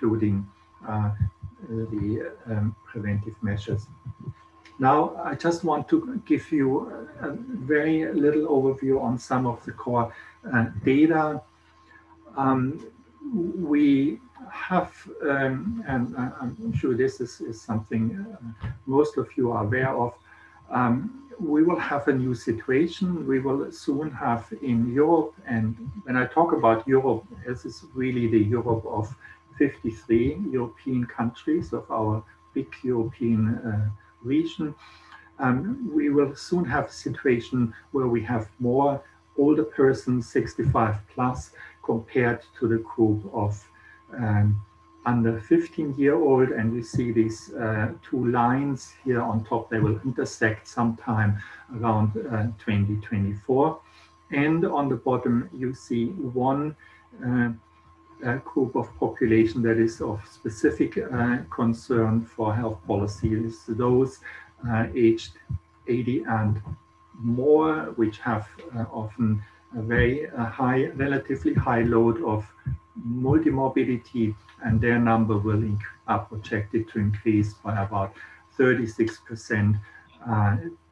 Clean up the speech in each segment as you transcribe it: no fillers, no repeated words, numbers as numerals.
including the preventive measures. Now, I just want to give you a very little overview on some of the core data. We have, and I'm sure this is something most of you are aware of, we will have a new situation. We will soon have in Europe, and when I talk about Europe, this is really the Europe of 53 European countries of our big European region. We will soon have a situation where we have more older persons, 65 plus, compared to the group of under 15-year-old, and you see these two lines here on top. They will intersect sometime around 2024. And on the bottom, you see one group of population that is of specific concern for health policies, those aged 80 and more, which have often a very high, relatively high load of multimorbidity, and their number will are projected to increase by about 36%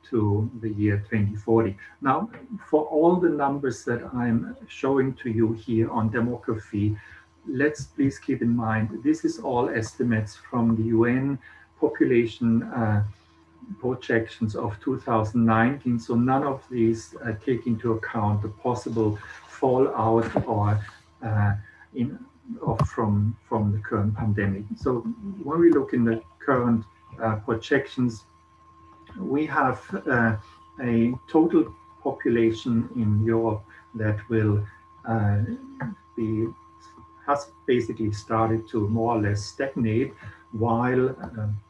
to the year 2040. Now, for all the numbers that I'm showing to you here on demography, let's please keep in mind, this is all estimates from the UN population projections of 2019. So none of these take into account the possible fallout or from the current pandemic. So when we look in the current projections, we have a total population in Europe that will has basically started to more or less stagnate, while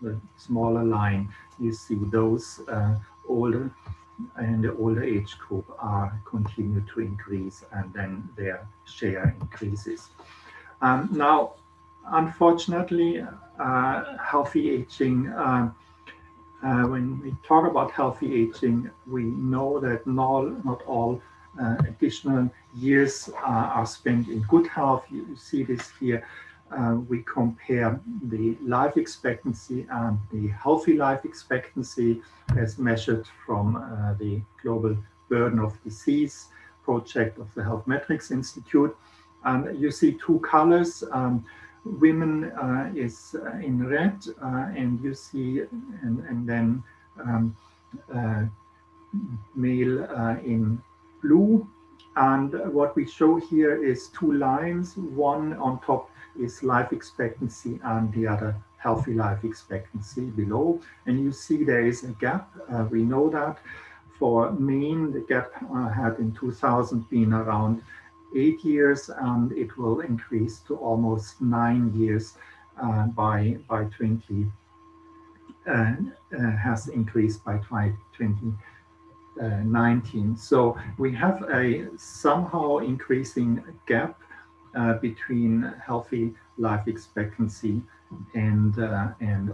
the smaller line, you see those older and the older age group are continue to increase, and then their share increases. Now, unfortunately, healthy aging, when we talk about healthy aging, we know that not all additional years are spent in good health. You see this here. We compare the life expectancy and the healthy life expectancy as measured from the Global Burden of Disease project of the Health Metrics Institute. And you see two colors. Women is in red, and you see, and then male in blue. And what we show here is two lines. One on top is life expectancy and the other healthy life expectancy below. And you see there is a gap. We know that for men, the gap had in 2000 been around 8 years, and it will increase to almost 9 years by has increased by 2019. So we have a somehow increasing gap between healthy life expectancy and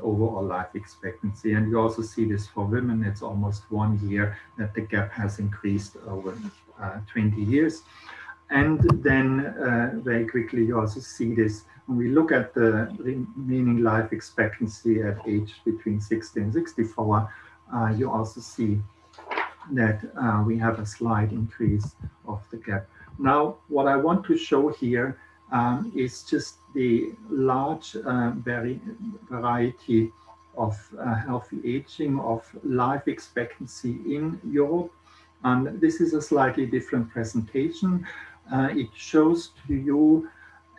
overall life expectancy. And you also see this for women. It's almost 1 year that the gap has increased over 20 years. And then very quickly, you also see this when we look at the remaining life expectancy at age between 60 and 64. You also see that we have a slight increase of the gap. Now, what I want to show here is just the large variety of healthy aging, of life expectancy in Europe. And this is a slightly different presentation. It shows to you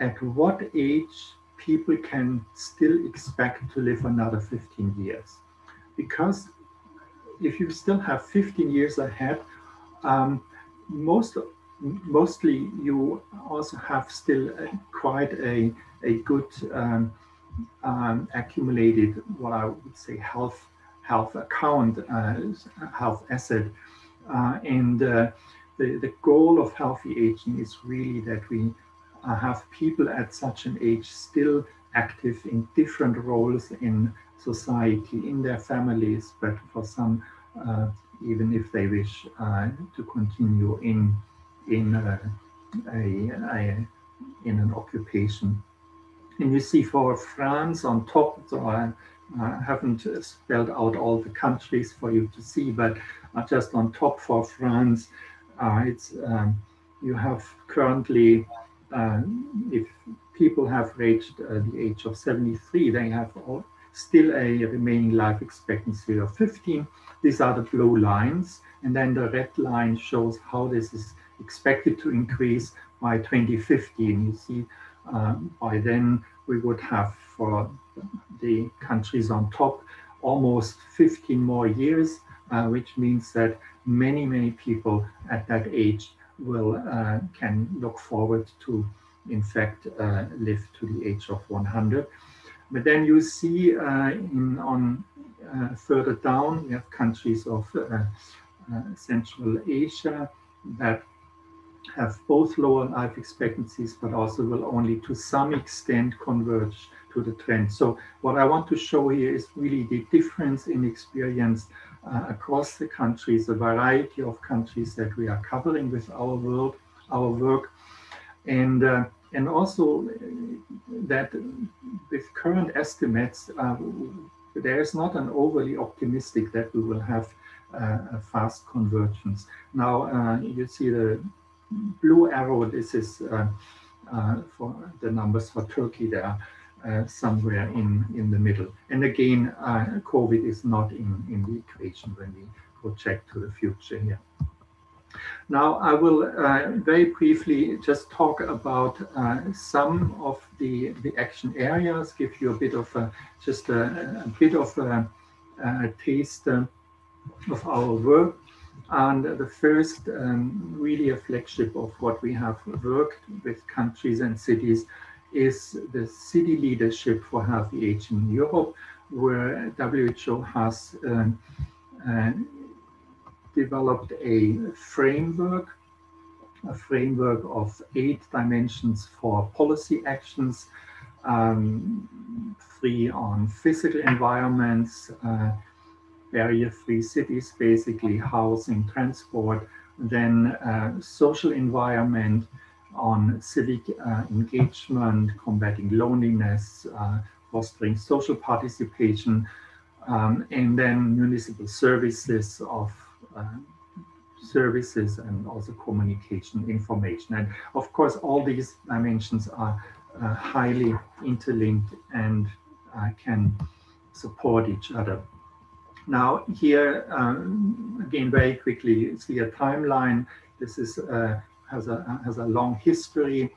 at what age people can still expect to live another 15 years. Because if you still have 15 years ahead, mostly you also have still quite a good accumulated, what I would say, health account, health asset. And the goal of healthy aging is really that we have people at such an age still active in different roles in society, in their families, but for some, even if they wish to continue in an occupation. And you see for France on top, so I haven't spelled out all the countries for you to see, but just on top for France, it's you have currently, if people have reached the age of 73, they have still a remaining life expectancy of 15. These are the blue lines, and then the red line shows how this is expected to increase by 2015. You see, by then we would have for the countries on top almost 15 more years, which means that many people at that age will can look forward to, in fact, live to the age of 100. But then you see further down, we have countries of Central Asia that have both lower life expectancies, but also will only to some extent converge to the trend. So what I want to show here is really the difference in experience across the countries, a variety of countries that we are covering with our work, and also that with current estimates, there is not an overly optimistic that we will have a fast convergence. Now you see the blue arrow. This is for the numbers for Turkey. They are somewhere in the middle. And again, COVID is not in the equation when we project to the future here. Now, I will very briefly just talk about some of the action areas, give you a bit of a taste of our work. And the first, really a flagship of what we have worked with countries and cities is the city leadership for healthy aging in Europe, where WHO has developed a framework of 8 dimensions for policy actions, 3 on physical environments, barrier-free cities, basically housing, transport, then social environment on civic engagement, combating loneliness, fostering social participation, and then municipal services of services and also communication, information. And of course, all these dimensions are highly interlinked and can support each other. Now here, again, very quickly, you see a timeline. This is has a long history,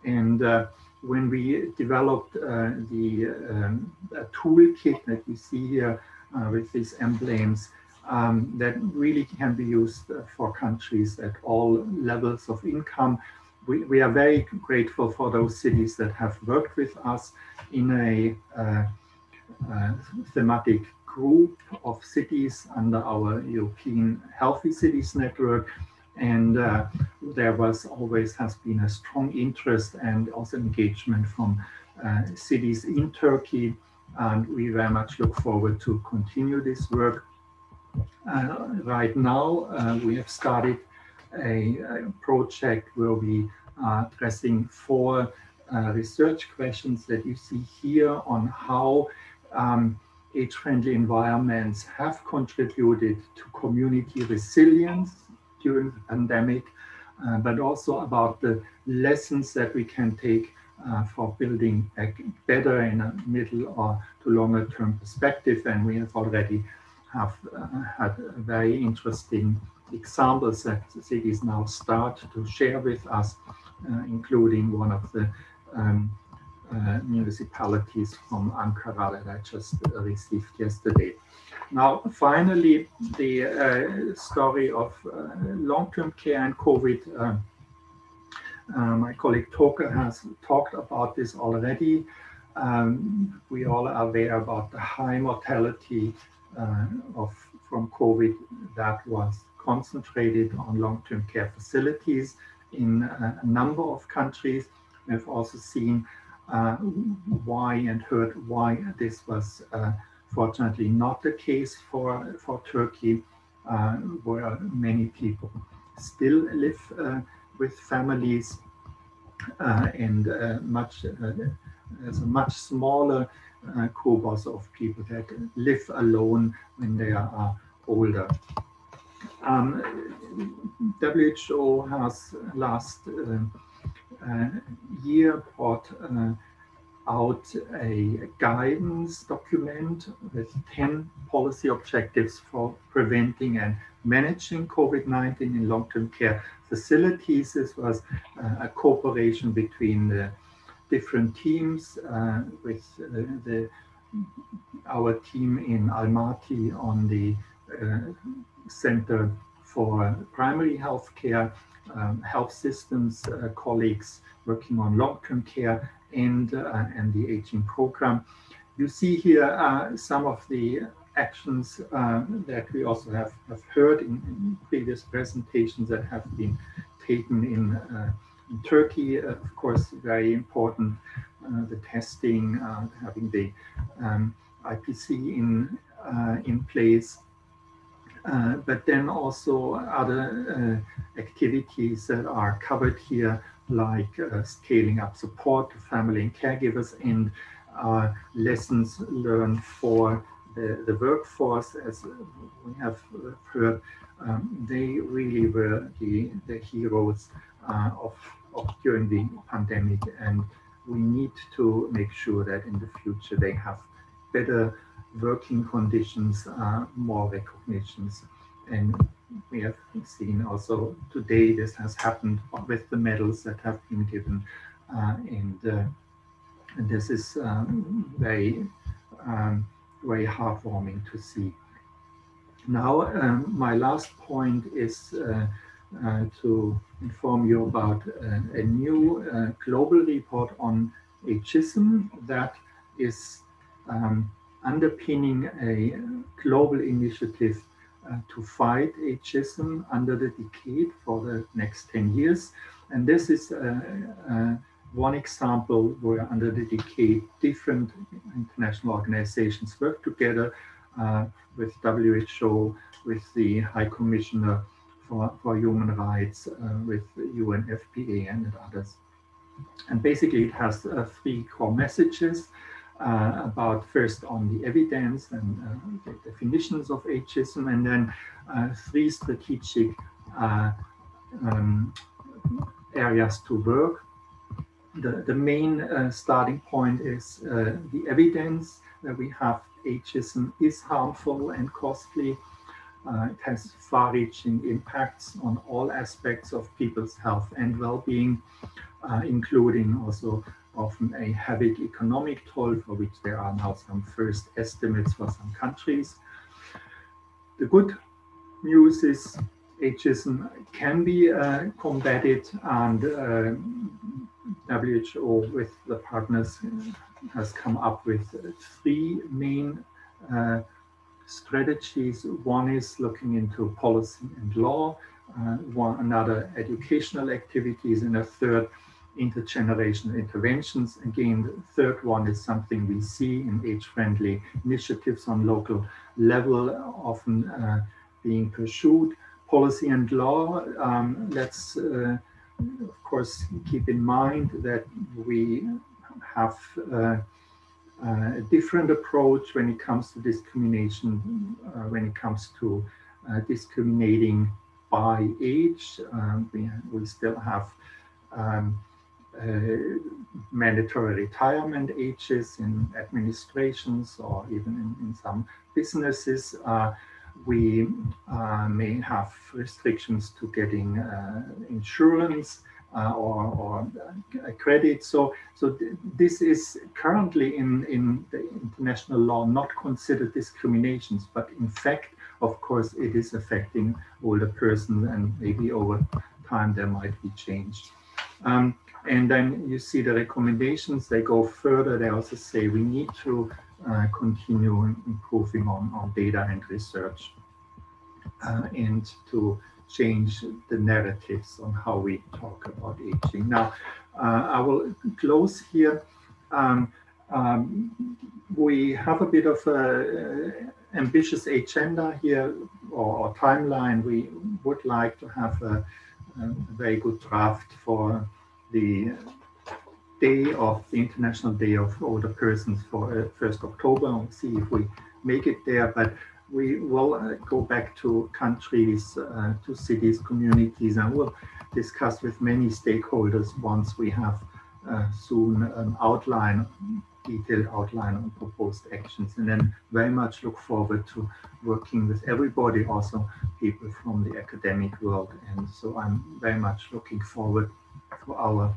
and when we developed the toolkit that we see here with these emblems, that really can be used for countries at all levels of income. We are very grateful for those cities that have worked with us in a thematic group of cities under our European Healthy Cities Network. And there has been a strong interest and also engagement from cities in Turkey. And we very much look forward to continue this work. Right now, we have started a project where we are addressing 4 research questions that you see here on how age-friendly environments have contributed to community resilience during the pandemic, but also about the lessons that we can take for building back better in a middle or to longer term perspective. And we have already had very interesting examples that the cities now start to share with us, including one of the municipalities from Ankara that I just received yesterday. Now, finally, the story of long-term care and COVID. My colleague Toke has talked about this already. We all are aware about the high mortality from COVID that was concentrated on long-term care facilities in a number of countries. We've also seen why and heard why this was fortunately not the case for Turkey, where many people still live with families and much there's a much smaller cohort of people that live alone when they are older. WHO has last year brought out a guidance document with 10 policy objectives for preventing and managing COVID-19 in long-term care facilities. This was a cooperation between the different teams with our team in Almaty on the Center for Primary Health Care, health systems colleagues working on long-term care and the aging program. You see here some of the actions that we also have heard in previous presentations that have been taken in Turkey. Of course, very important, the testing, having the IPC in place. But then also other activities that are covered here, like scaling up support to family and caregivers and lessons learned for the workforce. As we have heard, they really were the heroes of during the pandemic, and we need to make sure that in the future they have better working conditions, more recognitions. And we have seen also today this has happened with the medals that have been given, and this is very heartwarming to see. Now, my last point is to inform you about a new global report on ageism that is underpinning a global initiative to fight ageism under the decade for the next 10 years. And this is one example where under the decade, different international organizations work together with WHO, with the High Commissioner for Human Rights, with UNFPA and others. And basically it has three core messages. About first on the evidence and the definitions of ageism, and then three strategic areas to work. The main starting point is the evidence that we have ageism is harmful and costly. It has far-reaching impacts on all aspects of people's health and well-being, including also often a heavy economic toll, for which there are now some first estimates for some countries. The good news is ageism can be combated, and WHO with the partners has come up with three main strategies. One is looking into policy and law, another educational activities, and a third intergenerational interventions. Again, the third one is something we see in age-friendly initiatives on local level, often being pursued. Policy and law, let's of course keep in mind that we have a different approach when it comes to discrimination, when it comes to discriminating by age. We still have mandatory retirement ages in administrations or even in some businesses. We may have restrictions to getting insurance or credit. So this is currently in the international law not considered discriminations, but in fact, of course, it is affecting older persons, and maybe over time there might be change. And then you see the recommendations, they go further. They also say we need to continue improving on data and research and to change the narratives on how we talk about aging. Now, I will close here. We have a bit of an ambitious agenda here or timeline. We would like to have a very good draft for the day of the International Day of Older Persons for 1st October. We'll see if we make it there, but we will go back to countries, to cities, communities, and we'll discuss with many stakeholders once we have soon an outline, detailed outline on proposed actions, and then very much look forward to working with everybody, also people from the academic world. And so I'm very much looking forward to our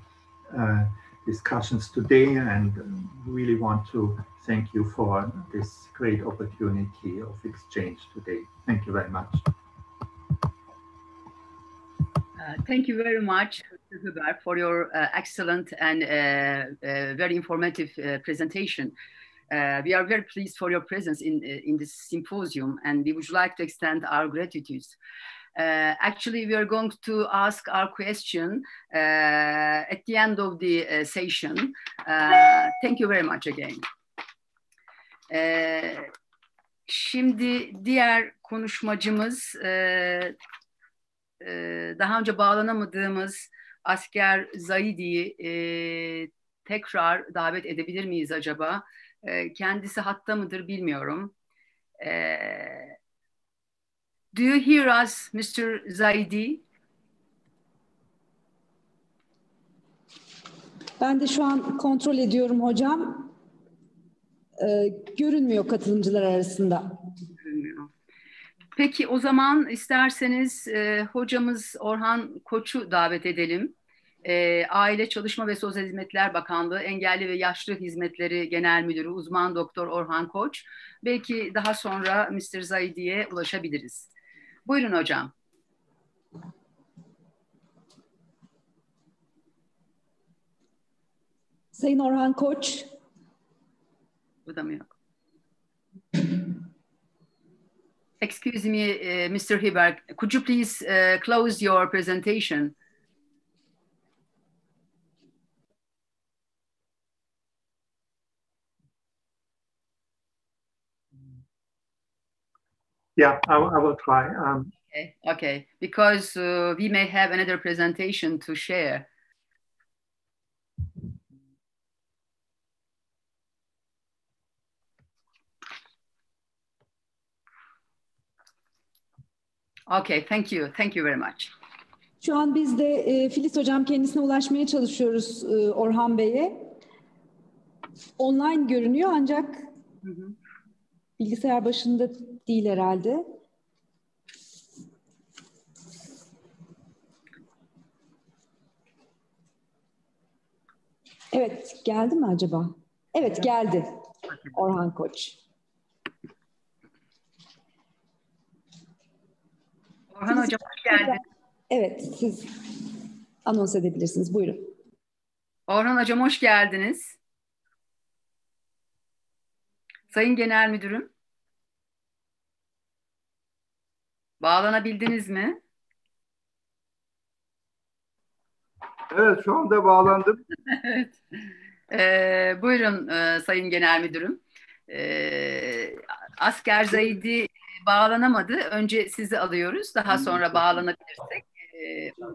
discussions today, and really want to thank you for this great opportunity of exchange today. Thank you very much. Thank you very much, Mr. Huber, for your excellent and very informative presentation. We are very pleased for your presence in this symposium, and we would like to extend our gratitude. Actually, we are going to ask our question at the end of the session. Thank you very much again. Şimdi diğer konuşmacımız daha önce bağlanamadığımız asker Zaidi'yi tekrar davet edebilir miyiz acaba? Kendisi hatta mıdır bilmiyorum. Do you hear us, Mr. Zaidi? Ben de şu an kontrol ediyorum hocam. Görünmüyor katılımcılar arasında. Görünmüyor. Peki o zaman isterseniz hocamız Orhan Koç'u davet edelim. Aile Çalışma ve Sosyal Hizmetler Bakanlığı Engelli ve Yaşlı Hizmetleri Genel Müdürü Uzman Doktor Orhan Koç. Belki daha sonra Mr. Zaidi'ye ulaşabiliriz. Buyurun hocam. Sayın Orhan Koç. Bu da mı yok? Excuse me, Mr. Hiber, could you please close your presentation? Yeah, I will try. Okay, because we may have another presentation to share. Okay, thank you. Thank you very much. Şu an biz de Filiz Hocam kendisine ulaşmaya çalışıyoruz Orhan Bey'e. Online görünüyor ancak bilgisayar başında değil herhalde. Evet, geldi mi acaba? Evet, geldi. Orhan Koç. Orhan Hocam hoş geldin. Evet, siz anons edebilirsiniz. Buyurun. Orhan Hocam hoş geldiniz. Sayın Genel Müdürüm. Bağlanabildiniz mi? Evet, şu anda bağlandım. Evet. Buyurun Sayın Genel Müdürüm. Asker Zaidi bağlanamadı. Önce sizi alıyoruz. Daha sonra bağlanabilirsek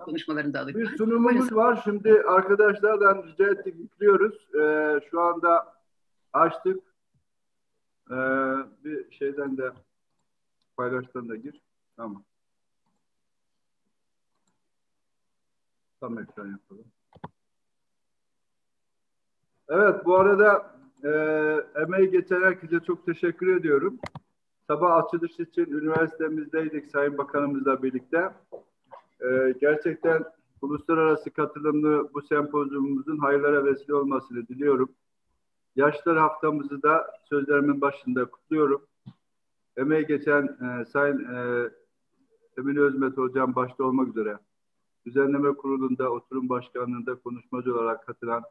konuşmalarını da alacağız. Bir sunumumuz var. Şimdi arkadaşlardan rica ettik, yüklüyoruz. Şu anda açtık. Bir şeyden de paylaştan da gir. Tamam. Tam ekran yapalım. Evet, bu arada emeği geçen herkese çok teşekkür ediyorum. Sabah açılış için üniversitemizdeydik Sayın Bakanımızla birlikte. Gerçekten uluslararası katılımlı bu sempozyumumuzun hayırlara vesile olmasını diliyorum. Yaşlılar haftamızı da sözlerimin başında kutluyorum. Emeği geçen Sayın Emin Özmet Hocam başta olmak üzere düzenleme kurulunda, oturum başkanlığında konuşmacı olarak katılan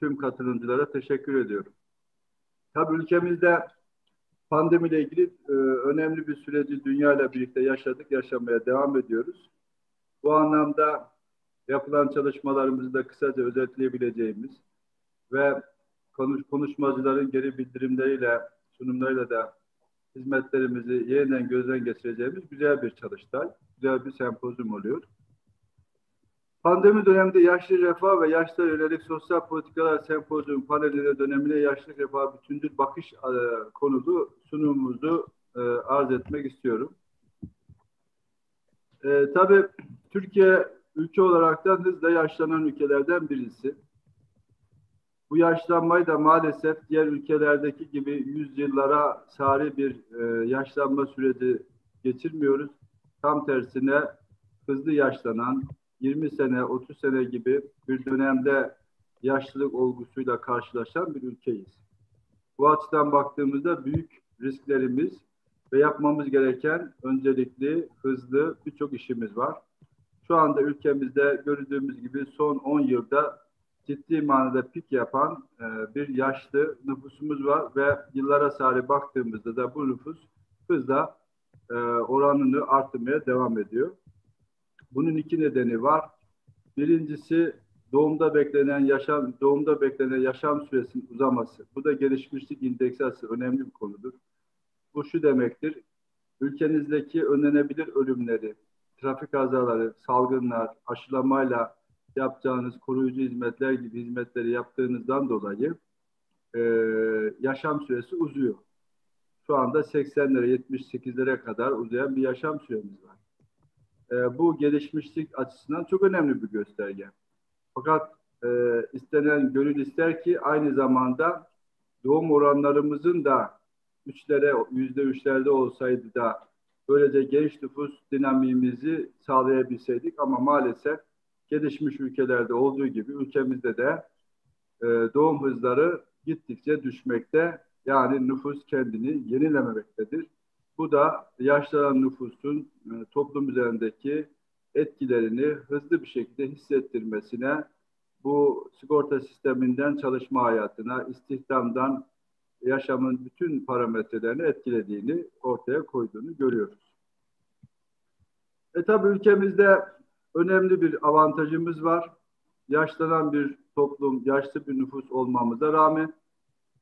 tüm katılımcılara teşekkür ediyorum. Tabii ülkemizde pandemiyle ilgili önemli bir süreci dünya ile birlikte yaşadık, yaşamaya devam ediyoruz. Bu anlamda yapılan çalışmalarımızı da kısaca özetleyebileceğimiz ve konuşmacıların geri bildirimleriyle, sunumlarıyla da hizmetlerimizi yeniden gözden geçireceğimiz güzel bir çalıştay, güzel bir sempozyum oluyor. Pandemi döneminde yaşlı refah ve yaşlılara yönelik sosyal politikalar sempozyum paneline dönemine yaşlı refah bütüncül bakış konulu sunumumuzu arz etmek istiyorum. Tabii Türkiye ülke olaraktan hızla yaşlanan ülkelerden birisi. Bu yaşlanmayı da maalesef diğer ülkelerdeki gibi yüzyıllara sari bir yaşlanma süreci geçirmiyoruz. Tam tersine hızlı yaşlanan 20 sene, 30 sene gibi bir dönemde yaşlılık olgusuyla karşılaşan bir ülkeyiz. Bu açıdan baktığımızda büyük risklerimiz ve yapmamız gereken öncelikli, hızlı birçok işimiz var. Şu anda ülkemizde gördüğümüz gibi son 10 yılda ciddi manada pik yapan bir yaşlı nüfusumuz var ve yıllara sari baktığımızda da bu nüfus hızla oranını arttırmaya devam ediyor. Bunun iki nedeni var. Birincisi doğumda beklenen yaşam süresinin uzaması. Bu da gelişmişlik indeksası önemli bir konudur. Bu şu demektir. Ülkenizdeki önlenebilir ölümleri, trafik kazaları, salgınlar, aşılamayla yapacağınız koruyucu hizmetler gibi hizmetleri yaptığınızdan dolayı yaşam süresi uzuyor. Şu anda 80'lere, 78'lere kadar uzayan bir yaşam süremiz var. Bu gelişmişlik açısından çok önemli bir gösterge. Fakat istenen gönül ister ki aynı zamanda doğum oranlarımızın da %3'lerde olsaydı da böylece genç nüfus dinamiğimizi sağlayabilseydik ama maalesef gelişmiş ülkelerde olduğu gibi ülkemizde de doğum hızları gittikçe düşmekte. Yani nüfus kendini yenilememektedir. Bu da yaşlanan nüfusun toplum üzerindeki etkilerini hızlı bir şekilde hissettirmesine, bu sigorta sisteminden çalışma hayatına, istihdamdan yaşamın bütün parametrelerini etkilediğini ortaya koyduğunu görüyoruz. Tabii ülkemizde önemli bir avantajımız var. Yaşlanan bir toplum, yaşlı bir nüfus olmamıza rağmen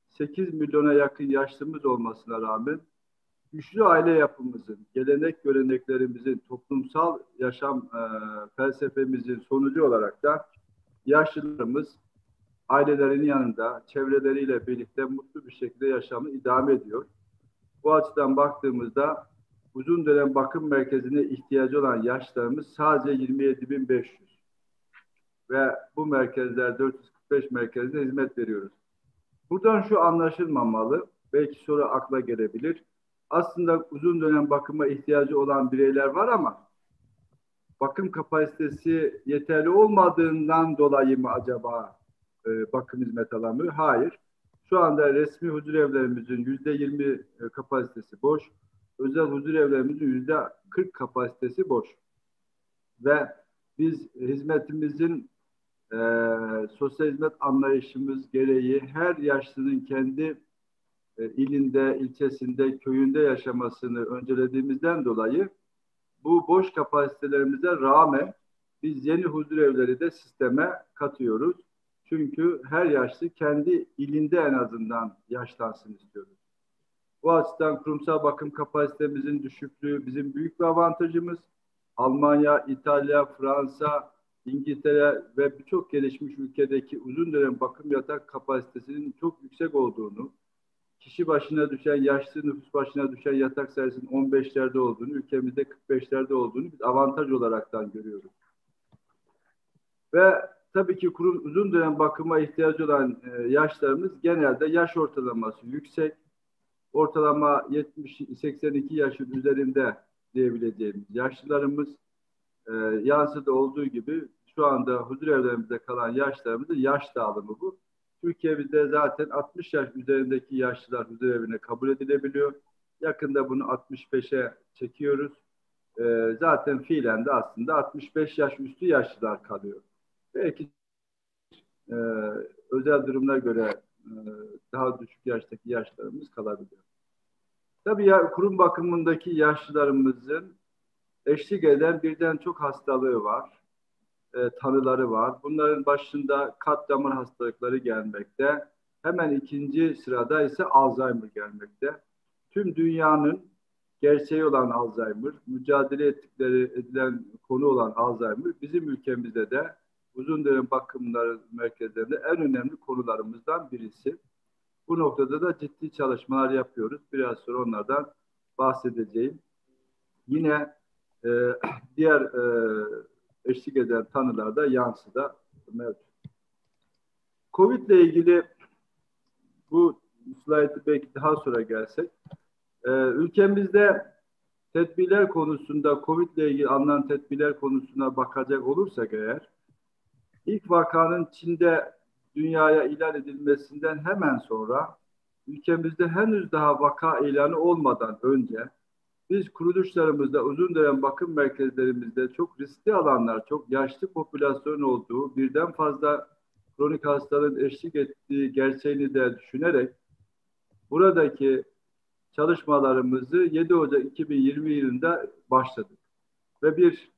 8 milyona yakın yaşlımız olmasına rağmen güçlü aile yapımızın, gelenek göreneklerimizin, toplumsal yaşam felsefemizin sonucu olarak da yaşlılarımız ailelerinin yanında, çevreleriyle birlikte mutlu bir şekilde yaşamı idame ediyor. Bu açıdan baktığımızda uzun dönem bakım merkezine ihtiyacı olan yaşlarımız sadece 27.500 ve bu merkezler 445 merkezde hizmet veriyoruz. Buradan şu anlaşılmamalı, belki soru akla gelebilir. Aslında uzun dönem bakıma ihtiyacı olan bireyler var ama bakım kapasitesi yeterli olmadığından dolayı mı acaba bakım hizmet alamıyor? Hayır. Şu anda resmi huzur evlerimizin %20 kapasitesi boş. Özel huzur evlerimizin %40 kapasitesi boş. Ve biz hizmetimizin sosyal hizmet anlayışımız gereği her yaşlının kendi ilinde, ilçesinde, köyünde yaşamasını öncelediğimizden dolayı bu boş kapasitelerimize rağmen biz yeni huzur evleri de sisteme katıyoruz. Çünkü her yaşlı kendi ilinde en azından yaşlansın istiyoruz. Bu açıdan kurumsal bakım kapasitemizin düşüklüğü bizim büyük bir avantajımız. Almanya, İtalya, Fransa, İngiltere ve birçok gelişmiş ülkedeki uzun dönem bakım yatak kapasitesinin çok yüksek olduğunu, kişi başına düşen, yaşlı nüfus başına düşen yatak sayısının 15'lerde olduğunu, ülkemizde 45'lerde olduğunu biz avantaj olaraktan görüyoruz. Ve tabii ki uzun dönem bakıma ihtiyacı olan yaşlarımız genelde yaş ortalaması yüksek. Ortalama 70-82 yaşın üzerinde diyebileceğimiz yaşlılarımız yansıda olduğu gibi şu anda huzur evlerimizde kalan yaşlarımızın yaş dağılımı bu. Türkiye'de zaten 60 yaş üzerindeki yaşlılar huzur evine kabul edilebiliyor. Yakında bunu 65'e çekiyoruz. Zaten fiilen de aslında 65 yaş üstü yaşlılar kalıyor. Belki özel durumlara göre daha düşük yaştaki yaşlarımız kalabiliyor. Tabii ya, kurum bakımındaki yaşlılarımızın eşlik eden birden çok hastalığı var. Tanıları var. Bunların başında kalp damar hastalıkları gelmekte. Hemen ikinci sırada ise Alzheimer gelmekte. Tüm dünyanın gerçeği olan Alzheimer, mücadele edilen konu olan Alzheimer bizim ülkemizde de uzun dönem bakımları merkezlerinde en önemli konularımızdan birisi. Bu noktada da ciddi çalışmalar yapıyoruz. Biraz sonra onlardan bahsedeceğim. Yine diğer eşlik eden tanılarda yansıda mevcut. Covid ile ilgili bu slaytı belki daha sonra gelsek. Ülkemizde tedbirler konusunda, Covid ile ilgili alınan tedbirler konusuna bakacak olursak eğer, ilk vakanın Çin'de dünyaya ilan edilmesinden hemen sonra ülkemizde henüz daha vaka ilanı olmadan önce biz kuruluşlarımızda, uzun dönem bakım merkezlerimizde çok riskli alanlar, çok yaşlı popülasyon olduğu, birden fazla kronik hastaların eşlik ettiği gerçeğini de düşünerek buradaki çalışmalarımızı 7 Ocak 2020 yılında başladık. Ve bir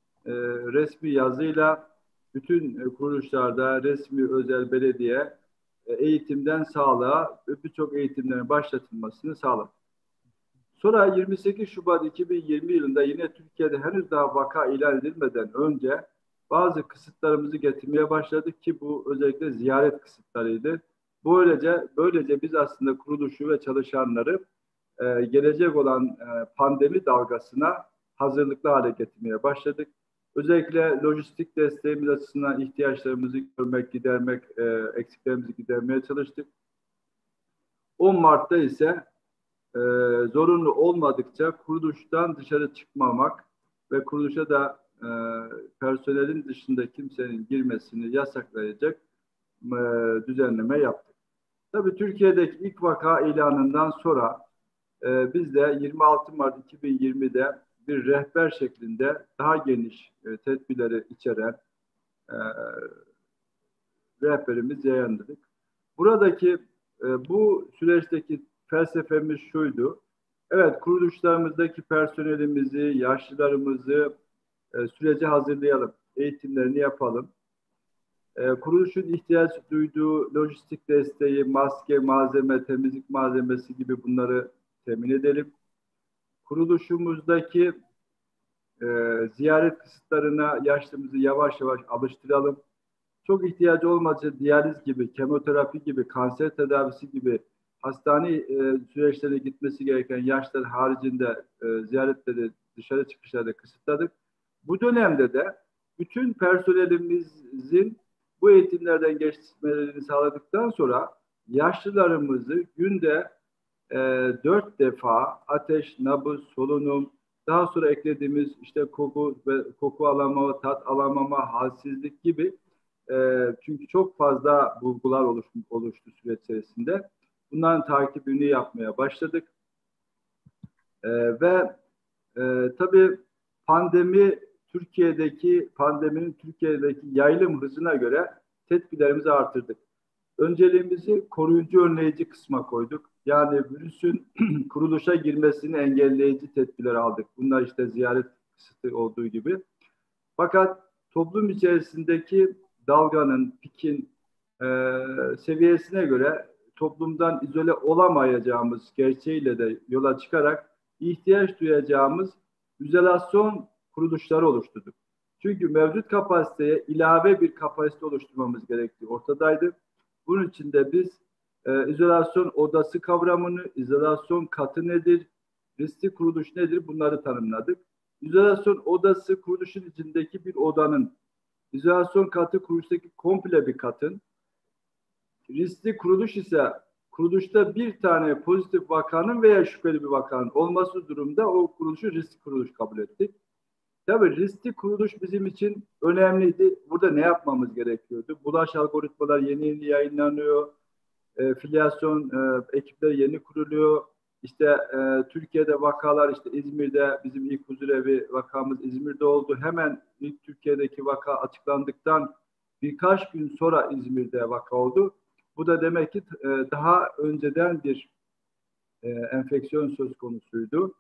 resmi yazıyla bütün kuruluşlarda, resmi özel belediye eğitimden sağlığa birçok eğitimlerin başlatılmasını sağladık. Sonra 28 Şubat 2020 yılında yine Türkiye'de henüz daha vaka ilan edilmeden önce bazı kısıtlarımızı getirmeye başladık ki bu özellikle ziyaret kısıtlarıydı. Böylece biz aslında kuruluşu ve çalışanları gelecek olan pandemi dalgasına hazırlıklı hale getirmeye başladık. Özellikle lojistik desteğimiz açısından ihtiyaçlarımızı görmek, gidermek, eksiklerimizi gidermeye çalıştık. 10 Mart'ta ise zorunlu olmadıkça kuruluştan dışarı çıkmamak ve kuruluşa da personelin dışında kimsenin girmesini yasaklayacak düzenleme yaptık. Tabii Türkiye'deki ilk vaka ilanından sonra biz de 26 Mart 2020'de bir rehber şeklinde daha geniş tedbirleri içeren rehberimizi yayınladık. Buradaki bu süreçteki felsefemiz şuydu. Evet, kuruluşlarımızdaki personelimizi, yaşlılarımızı sürece hazırlayalım, eğitimlerini yapalım. Kuruluşun ihtiyaç duyduğu lojistik desteği, maske, malzeme, temizlik malzemesi gibi bunları temin edelim. Kuruluşumuzdaki ziyaret kısıtlarına yaşlımızı yavaş yavaş alıştıralım. Çok ihtiyacı olmadıkça diyaliz gibi, kemoterapi gibi, kanser tedavisi gibi hastane süreçlerine gitmesi gereken yaşlar haricinde ziyaretleri, dışarı çıkışları kısıtladık. Bu dönemde de bütün personelimizin bu eğitimlerden geçmelerini sağladıktan sonra yaşlılarımızı günde 4 defa ateş, nabız, solunum, daha sonra eklediğimiz işte koku alamama, tat alamama, halsizlik gibi çünkü çok fazla bulgular oluştu süreç içerisinde. Bunların takibini yapmaya başladık. Ve tabii pandeminin Türkiye'deki yayılım hızına göre tedbirlerimizi artırdık. Önceliğimizi koruyucu önleyici kısma koyduk. Yani virüsün kuruluşa girmesini engelleyici tedbirler aldık. Bunlar işte ziyaret kısıtı olduğu gibi. Fakat toplum içerisindeki dalganın, pikin seviyesine göre toplumdan izole olamayacağımız gerçeğiyle de yola çıkarak ihtiyaç duyacağımız izolasyon kuruluşları oluşturduk. Çünkü mevcut kapasiteye ilave bir kapasite oluşturmamız gerektiği ortadaydı. Bunun için de biz izolasyon odası kavramını, izolasyon katı nedir, riskli kuruluş nedir bunları tanımladık. İzolasyon odası kuruluşun içindeki bir odanın, izolasyon katı kuruluştaki komple bir katın, riskli kuruluş ise kuruluşta bir tane pozitif vakanın veya şüpheli bir vakanın olması durumda o kuruluşu riskli kuruluş kabul ettik. Tabii riskli kuruluş bizim için önemliydi. Burada ne yapmamız gerekiyordu? Bulaş algoritmalar yeni yayınlanıyor. Filyasyon ekipleri yeni kuruluyor. İşte Türkiye'de vakalar işte İzmir'de bizim ilk huzurevi vakamız İzmir'de oldu. Hemen ilk Türkiye'deki vaka açıklandıktan birkaç gün sonra İzmir'de vaka oldu. Bu da demek ki daha önceden bir enfeksiyon söz konusuydu.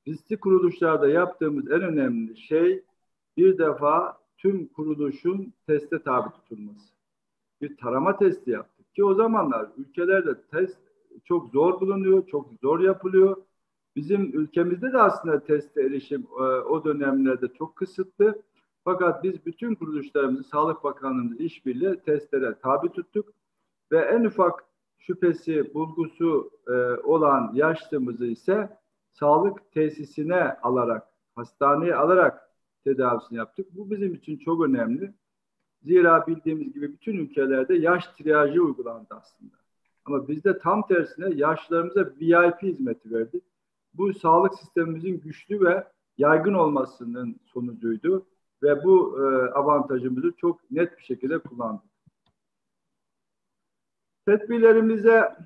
Riskli kuruluşlarda yaptığımız en önemli şey bir defa tüm kuruluşun teste tabi tutulması. Bir tarama testi yaptık ki o zamanlar ülkelerde test çok zor bulunuyor, çok zor yapılıyor. Bizim ülkemizde de aslında teste erişim o dönemlerde çok kısıtlı. Fakat biz bütün kuruluşlarımızı Sağlık Bakanlığımızla işbirliği testlere tabi tuttuk ve en ufak şüphesi, bulgusu olan yaşlımızı ise sağlık tesisine alarak, hastaneye alarak tedavisini yaptık. Bu bizim için çok önemli. Zira bildiğimiz gibi bütün ülkelerde yaş triyajı uygulandı aslında. Ama bizde tam tersine yaşlılarımıza VIP hizmeti verdik. Bu sağlık sistemimizin güçlü ve yaygın olmasının sonucuydu ve bu avantajımızı çok net bir şekilde kullandık. Tedbirlerimize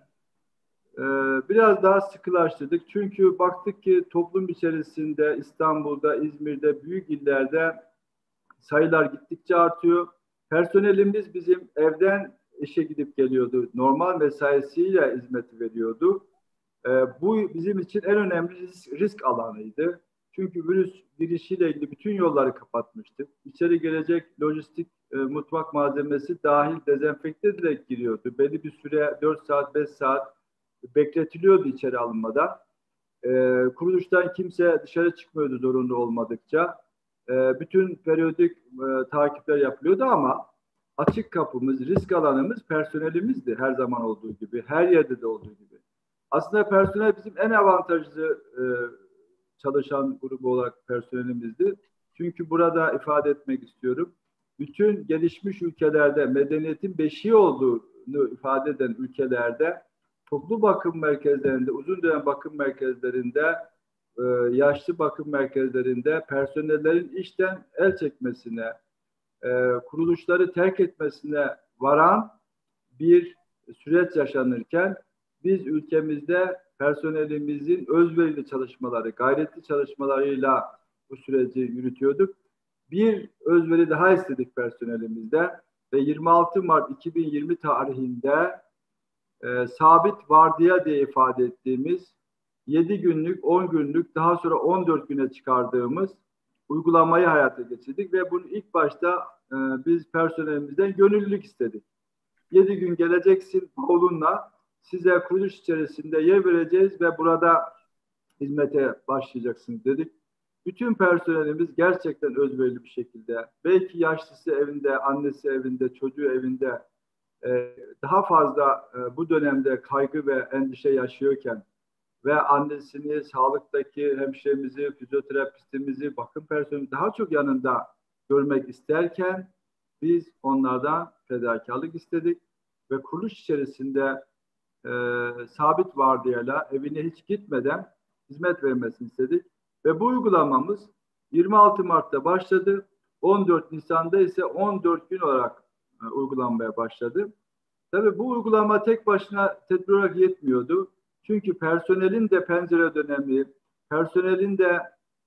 biraz daha sıkılaştırdık. Çünkü baktık ki toplum içerisinde İstanbul'da, İzmir'de, büyük illerde sayılar gittikçe artıyor. Personelimiz bizim evden işe gidip geliyordu. Normal mesaisiyle hizmet veriyordu. Bu bizim için en önemli risk alanıydı. Çünkü virüs girişiyle ilgili bütün yolları kapatmıştık. İçeri gelecek lojistik mutfak malzemesi dahil dezenfekte edilerek giriyordu. Belli bir süre 4 saat, 5 saat bekletiliyordu içeri alınmadan. Kuruluştan kimse dışarı çıkmıyordu zorunlu olmadıkça. Bütün periyodik takipler yapılıyordu ama açık kapımız, risk alanımız personelimizdi her zaman olduğu gibi, her yerde de olduğu gibi. Aslında personel bizim en avantajlı çalışan grubu olarak personelimizdi. Çünkü burada ifade etmek istiyorum. Bütün gelişmiş ülkelerde medeniyetin beşiği olduğunu ifade eden ülkelerde toplu bakım merkezlerinde, uzun dönem bakım merkezlerinde, yaşlı bakım merkezlerinde personellerin işten el çekmesine, kuruluşları terk etmesine varan bir süreç yaşanırken biz ülkemizde personelimizin özverili çalışmaları, gayretli çalışmalarıyla bu süreci yürütüyorduk. Bir özveri daha istedik personelimizde ve 26 Mart 2020 tarihinde sabit vardiya diye ifade ettiğimiz 7 günlük, 10 günlük, daha sonra 14 güne çıkardığımız uygulamayı hayata geçirdik ve bunu ilk başta biz personelimizden gönüllülük istedik. 7 gün geleceksin bavulunla, size kuruluş içerisinde yer vereceğiz ve burada hizmete başlayacaksınız dedik. Bütün personelimiz gerçekten özverili bir şekilde, belki yaşlısı evinde, annesi evinde, çocuğu evinde daha fazla bu dönemde kaygı ve endişe yaşıyorken ve annesini, sağlıktaki hemşiremizi, fizyoterapistimizi, bakım personeli daha çok yanında görmek isterken biz onlardan fedakarlık istedik ve kuruluş içerisinde sabit vardiyayla evine hiç gitmeden hizmet vermesini istedik. Ve bu uygulamamız 26 Mart'ta başladı. 14 Nisan'da ise 14 gün olarak uygulanmaya başladı. Tabii bu uygulama tek başına tedbir olarak yetmiyordu. Çünkü personelin de pencere dönemi, personelin de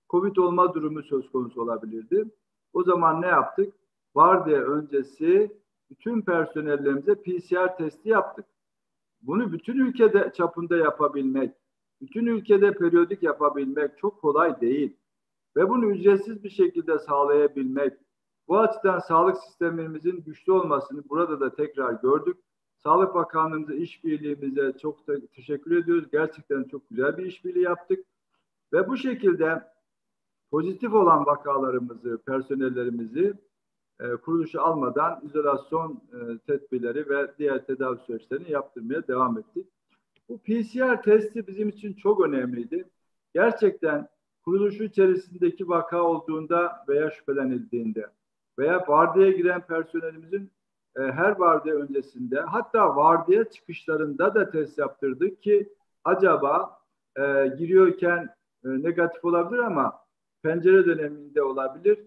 COVID olma durumu söz konusu olabilirdi. O zaman ne yaptık? Vardiya öncesi bütün personellerimize PCR testi yaptık. Bunu bütün ülkede çapında yapabilmek, bütün ülkede periyodik yapabilmek çok kolay değil. Ve bunu ücretsiz bir şekilde sağlayabilmek, bu açıdan sağlık sistemimizin güçlü olmasını burada da tekrar gördük. Sağlık Bakanlığımıza, işbirliğimize çok da teşekkür ediyoruz. Gerçekten çok güzel bir işbirliği yaptık. Ve bu şekilde pozitif olan vakalarımızı, personellerimizi kuruluşa almadan izolasyon tedbirleri ve diğer tedavi süreçlerini yaptırmaya devam ettik. Bu PCR testi bizim için çok önemliydi. Gerçekten kuruluşu içerisindeki vaka olduğunda veya şüphelenildiğinde veya vardiyaya giren personelimizin her vardiya öncesinde, hatta vardiya çıkışlarında da test yaptırdık ki acaba giriyorken negatif olabilir ama pencere döneminde olabilir.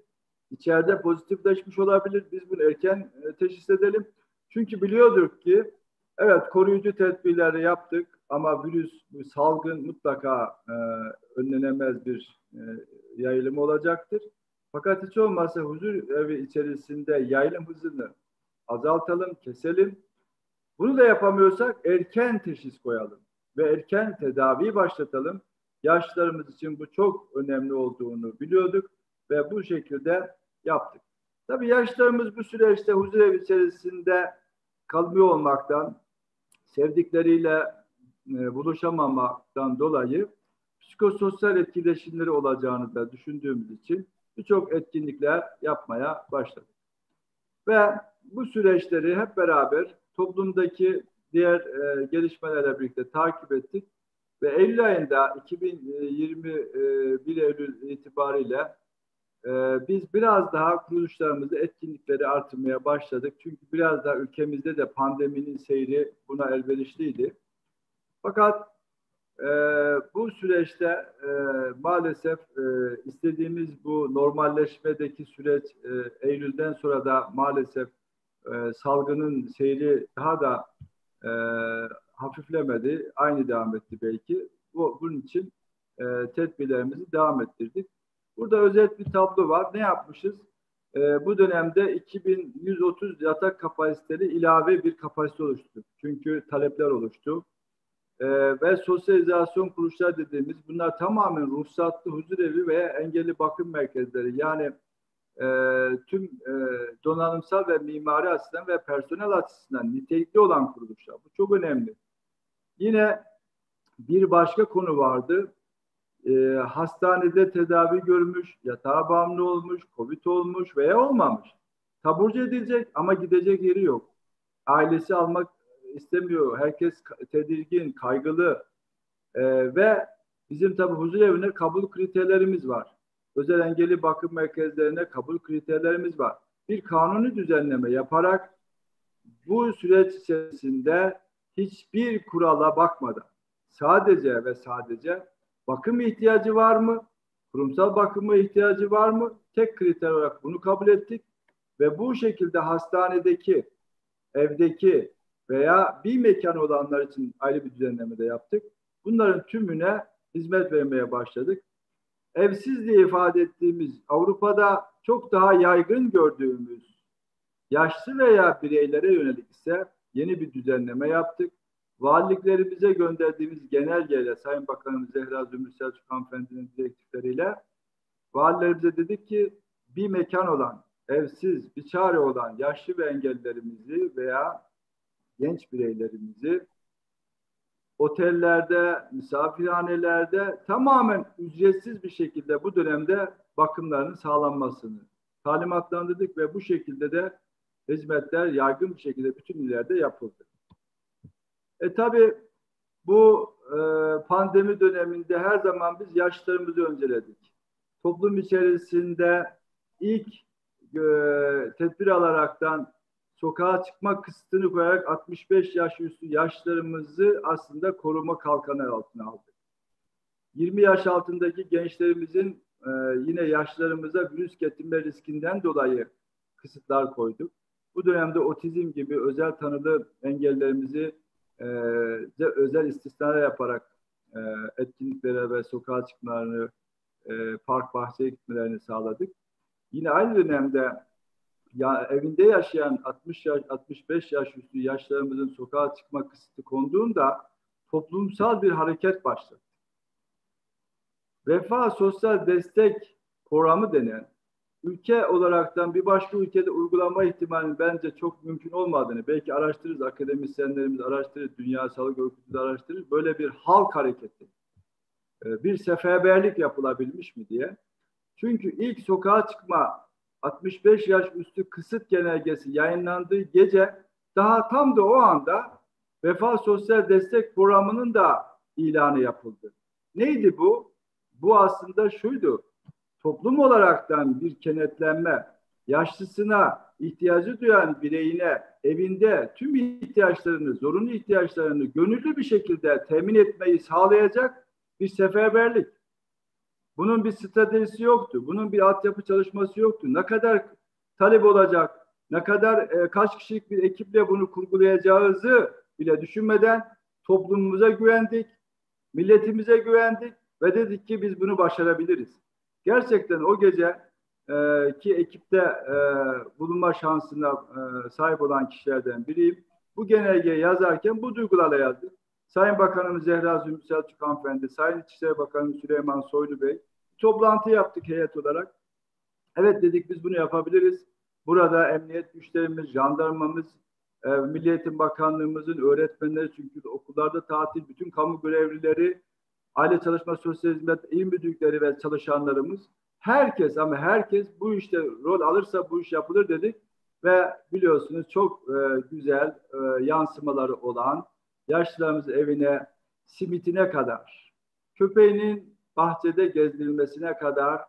İçeride pozitifleşmiş olabilir. Biz bunu erken teşhis edelim. Çünkü biliyorduk ki evet, koruyucu tedbirleri yaptık ama virüs, bu salgın mutlaka önlenemez bir yayılımı olacaktır. Fakat hiç olmazsa huzur evi içerisinde yayılım hızını azaltalım, keselim. Bunu da yapamıyorsak erken teşhis koyalım ve erken tedaviyi başlatalım. Yaşlılarımız için bu çok önemli olduğunu biliyorduk ve bu şekilde yaptık. Tabii yaşlılarımız bu süreçte huzur evi içerisinde kalmıyor olmaktan, sevdikleriyle buluşamamaktan dolayı psikososyal etkileşimleri olacağını da düşündüğümüz için birçok etkinlikler yapmaya başladık. Ve bu süreçleri hep beraber toplumdaki diğer gelişmelerle birlikte takip ettik. Ve Eylül ayında 2021 Eylül itibariyle biz biraz daha kuruluşlarımızda etkinlikleri artırmaya başladık. Çünkü biraz daha ülkemizde de pandeminin seyri buna elverişliydi. Fakat bu süreçte maalesef istediğimiz bu normalleşmedeki süreç Eylül'den sonra da maalesef salgının seyri daha da hafiflemedi. Aynı devam etti belki. Bunun için tedbirlerimizi devam ettirdik. Burada özet bir tablo var. Ne yapmışız? Bu dönemde 2130 yatak kapasiteli ilave bir kapasite oluştu. Çünkü talepler oluştu. Ve sosyalizasyon kuruluşlar dediğimiz bunlar tamamen ruhsatlı huzurevi ve engelli bakım merkezleri. Yani tüm donanımsal ve mimari açısından ve personel açısından nitelikli olan kuruluşlar. Bu çok önemli. Yine bir başka konu vardı. Hastanede tedavi görmüş, yatağa bağımlı olmuş, COVID olmuş veya olmamış. Taburcu edilecek ama gidecek yeri yok. Ailesi almak istemiyor. Herkes tedirgin, kaygılı. Ve bizim tabii huzurevine kabul kriterlerimiz var. Özel engelli bakım merkezlerine kabul kriterlerimiz var. Bir kanuni düzenleme yaparak bu süreç içerisinde hiçbir kurala bakmadan sadece ve sadece bakım ihtiyacı var mı? Kurumsal bakıma ihtiyacı var mı? Tek kriter olarak bunu kabul ettik ve bu şekilde hastanedeki, evdeki veya bir mekan olanlar için ayrı bir düzenleme de yaptık. Bunların tümüne hizmet vermeye başladık. Evsiz diye ifade ettiğimiz Avrupa'da çok daha yaygın gördüğümüz yaşlı veya bireylere yönelik ise yeni bir düzenleme yaptık. Valiliklerimize gönderdiğimiz genelgeyle Sayın Bakanımız Zehra Zümrüt Selçuk Hanımefendi'nin direktifleriyle valilerimize dedik ki bir mekan olan, evsiz, bir çare olan yaşlı ve engellilerimizi veya genç bireylerimizi otellerde, misafirhanelerde tamamen ücretsiz bir şekilde bu dönemde bakımlarının sağlanmasını talimatlandırdık ve bu şekilde de hizmetler yaygın bir şekilde bütün illerde yapıldı. Tabii bu pandemi döneminde her zaman biz yaşlarımızı önceledik. Toplum içerisinde ilk tedbir alaraktan sokağa çıkma kısıtını koyarak 65 yaş üstü yaşlarımızı aslında koruma kalkanı altına aldık. 20 yaş altındaki gençlerimizin yine yaşlarımıza virüs getirme riskinden dolayı kısıtlar koyduk. Bu dönemde otizm gibi özel tanılı engellerimizi özel istisnalar yaparak etkinliklere ve sokağa çıkmalarını, park bahçeye gitmelerini sağladık. Yine aynı dönemde evinde yaşayan 60 yaş, 65 yaş üstü yaşlarımızın sokağa çıkma kısıtı konduğunda toplumsal bir hareket başladı. Refahi Sosyal Destek Programı denen ülke olaraktan bir başka ülkede uygulama ihtimalinin bence çok mümkün olmadığını belki araştırırız, akademisyenlerimiz araştırır, Dünya Sağlık Örgütü de araştırır. Böyle bir halk hareketi, bir seferberlik yapılabilmiş mi diye. Çünkü ilk sokağa çıkma 65 yaş üstü kısıt genelgesi yayınlandığı gece daha tam da o anda Refahi Sosyal Destek Programı'nın da ilanı yapıldı. Neydi bu? Bu aslında şuydu. Toplum olaraktan bir kenetlenme, yaşlısına, ihtiyacı duyan bireyine evinde tüm ihtiyaçlarını, zorunlu ihtiyaçlarını gönüllü bir şekilde temin etmeyi sağlayacak bir seferberlik. Bunun bir stratejisi yoktu. Bunun bir altyapı çalışması yoktu. Ne kadar talep olacak, ne kadar kaç kişilik bir ekiple bunu kurgulayacağımızı bile düşünmeden toplumumuza güvendik, milletimize güvendik ve dedik ki biz bunu başarabiliriz. Gerçekten o gece ki ekipte bulunma şansına sahip olan kişilerden biriyim. Bu genelgeyi yazarken bu duygularla yazdık. Sayın Bakanımız Zehra Zümrüt Selçuk Hanımefendi, Sayın İçişleri Bakanımız Süleyman Soylu Bey, toplantı yaptık heyet olarak. Evet dedik biz bunu yapabiliriz. Burada emniyet güçlerimiz, jandarmamız, Milli Eğitim Bakanlığımızın öğretmenleri çünkü okullarda tatil, bütün kamu görevlileri aile çalışma sosyal hizmet il müdürlükleri ve çalışanlarımız, herkes ama herkes bu işte rol alırsa bu iş yapılır dedik ve biliyorsunuz çok güzel yansımaları olan, yaşlılarımızın evine simitine kadar, köpeğinin bahçede gezdirilmesine kadar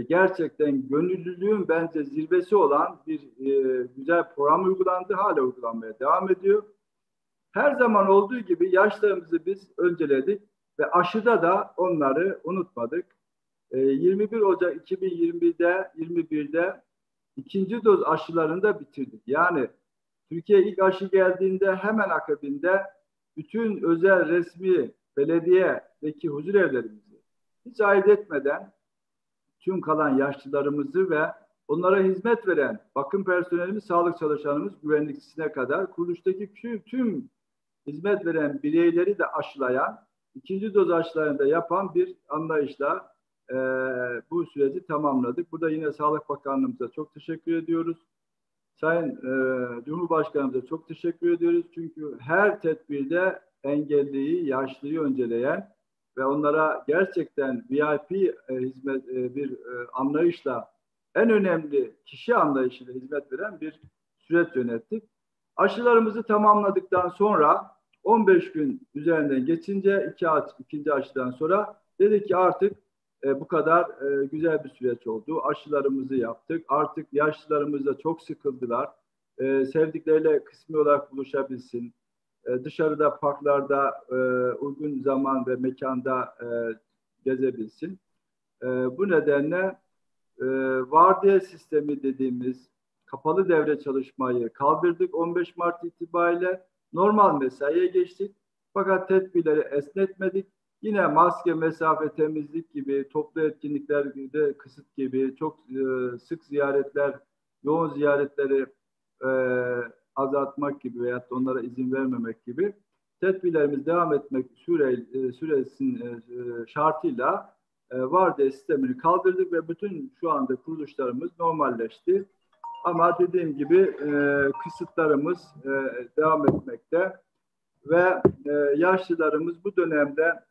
gerçekten gönüllülüğün bence zirvesi olan bir güzel program uygulandı. Hala uygulanmaya devam ediyor. Her zaman olduğu gibi yaşlarımızı biz önceledik ve aşıda da onları unutmadık. 21 Ocak 2021'de ikinci doz aşılarını da bitirdik. Yani Türkiye ilk aşı geldiğinde hemen akabinde bütün özel resmi belediyedeki huzur evlerimizi hiç ayırt etmeden tüm kalan yaşlılarımızı ve onlara hizmet veren bakım personelimiz, sağlık çalışanımız, güvenlikçisine kadar kuruluştaki tüm hizmet veren bireyleri de aşılayan, ikinci doz aşılarını da yapan bir anlayışla bu süreci tamamladık. Burada yine Sağlık Bakanlığımıza çok teşekkür ediyoruz. Sayın Cumhurbaşkanımıza çok teşekkür ediyoruz. Çünkü her tedbirde engelliyi, yaşlıyı önceleyen ve onlara gerçekten VIP hizmet bir anlayışla en önemli kişi anlayışıyla hizmet veren bir süreç yönettik. Aşılarımızı tamamladıktan sonra 15 gün üzerinden geçince ikinci aşıdan sonra dedik ki artık bu kadar güzel bir süreç oldu. Aşılarımızı yaptık. Artık yaşlılarımız da çok sıkıldılar. Sevdikleriyle kısmi olarak buluşabilsin. Dışarıda, parklarda uygun zaman ve mekanda gezebilsin. Bu nedenle vardiya sistemi dediğimiz kapalı devre çalışmayı kaldırdık 15 Mart itibariyle. Normal mesaiye geçtik. Fakat tedbirleri esnetmedik. Yine maske, mesafe, temizlik gibi, toplu etkinliklerde kısıt gibi, çok sık ziyaretler, yoğun ziyaretleri azaltmak gibi veyahut da onlara izin vermemek gibi tedbirlerimiz devam etmek süresinin şartıyla vardiya sistemini kaldırdık ve bütün şu anda kuruluşlarımız normalleşti. Ama dediğim gibi kısıtlarımız devam etmekte ve yaşlılarımız bu dönemde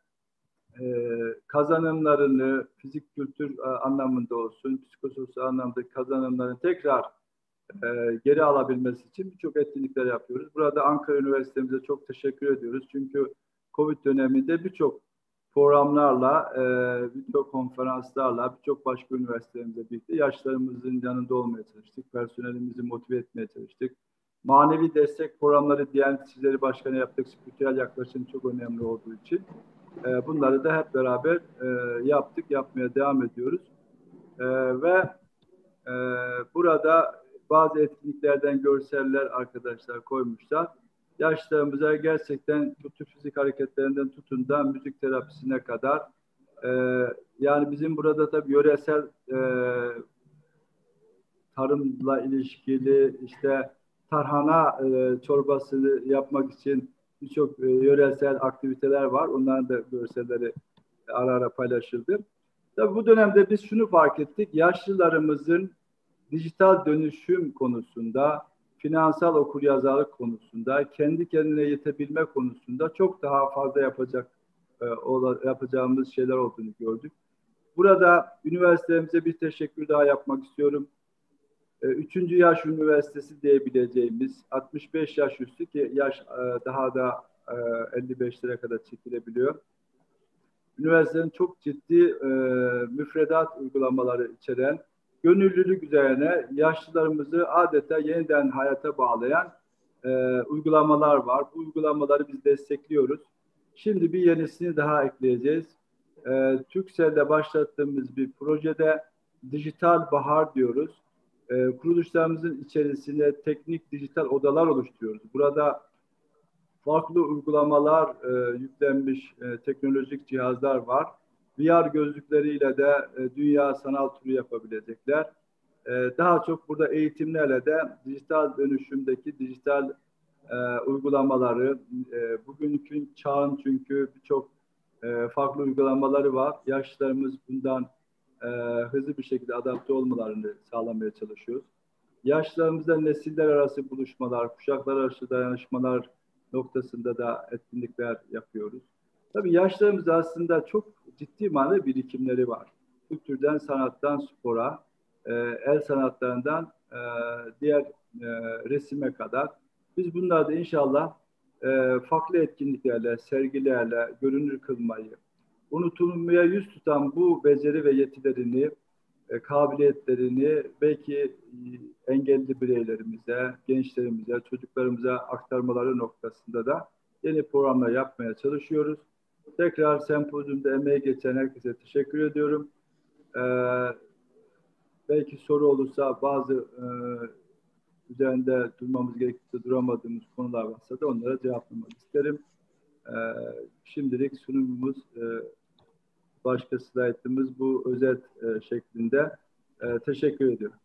kazanımlarını fizik kültür anlamında olsun, psikososyal anlamda kazanımlarını tekrar geri alabilmesi için birçok etkinlikler yapıyoruz. Burada Ankara Üniversitemize çok teşekkür ediyoruz. Çünkü Covid döneminde birçok programlarla, video konferanslarla birçok başka üniversitelerimizle birlikte yaşlarımızın yanında olmaya çalıştık. Personelimizi motive etmeye çalıştık. Manevi destek programları Diyanet İşleri Başkanı yaptık. Spiritüel yaklaşım çok önemli olduğu için. Bunları da hep beraber yaptık, yapmaya devam ediyoruz. Ve burada bazı etkinliklerden görseller arkadaşlar koymuşlar. Yaşlarımıza gerçekten bütün fizik hareketlerinden tutun da müzik terapisine kadar yani bizim burada tabii yöresel tarımla ilişkili işte tarhana çorbasını yapmak için birçok yöresel aktiviteler var. Onların da görselleri ara ara paylaşıldı. Tabii bu dönemde biz şunu fark ettik. Yaşlılarımızın dijital dönüşüm konusunda, finansal okuryazarlık konusunda, kendi kendine yetebilme konusunda çok daha fazla yapacağımız şeyler olduğunu gördük. Burada üniversitemize bir teşekkür daha yapmak istiyorum. 3. yaş üniversitesi diyebileceğimiz 65 yaş üstü ki yaş daha da 55'lere kadar çekilebiliyor. Üniversitenin çok ciddi müfredat uygulamaları içeren gönüllülük üzerine yaşlılarımızı adeta yeniden hayata bağlayan uygulamalar var. Bu uygulamaları biz destekliyoruz. Şimdi bir yenisini daha ekleyeceğiz. Türkcell'de başlattığımız bir projede dijital bahar diyoruz. Kuruluşlarımızın içerisine teknik dijital odalar oluşturuyoruz. Burada farklı uygulamalar yüklenmiş teknolojik cihazlar var. VR gözlükleriyle de dünya sanal turu yapabilecekler. Daha çok burada eğitimlerle de dijital dönüşümdeki dijital uygulamaları, bugünkü çağın çünkü birçok farklı uygulamaları var. Yaşlılarımız bundan hızlı bir şekilde adapte olmalarını sağlamaya çalışıyoruz. Yaşlılarımızda nesiller arası buluşmalar, kuşaklar arası dayanışmalar noktasında da etkinlikler yapıyoruz. Tabii yaşlarımızda aslında çok ciddi manada birikimleri var. Kültürden, sanattan, spora, el sanatlarından diğer resime kadar. Biz bunlarda inşallah farklı etkinliklerle, sergilerle görünür kılmayı, unutulmaya yüz tutan bu beceri ve yetilerini, kabiliyetlerini belki engelli bireylerimize, gençlerimize, çocuklarımıza aktarmaları noktasında da yeni programlar yapmaya çalışıyoruz. Tekrar sempozyumda emeği geçen herkese teşekkür ediyorum. Belki soru olursa bazı üzerinde durmamız gerekirse duramadığımız konular varsa da onlara cevaplamak isterim. Şimdilik sunumumuz, başka slaytımız bu özet şeklinde. Teşekkür ediyorum.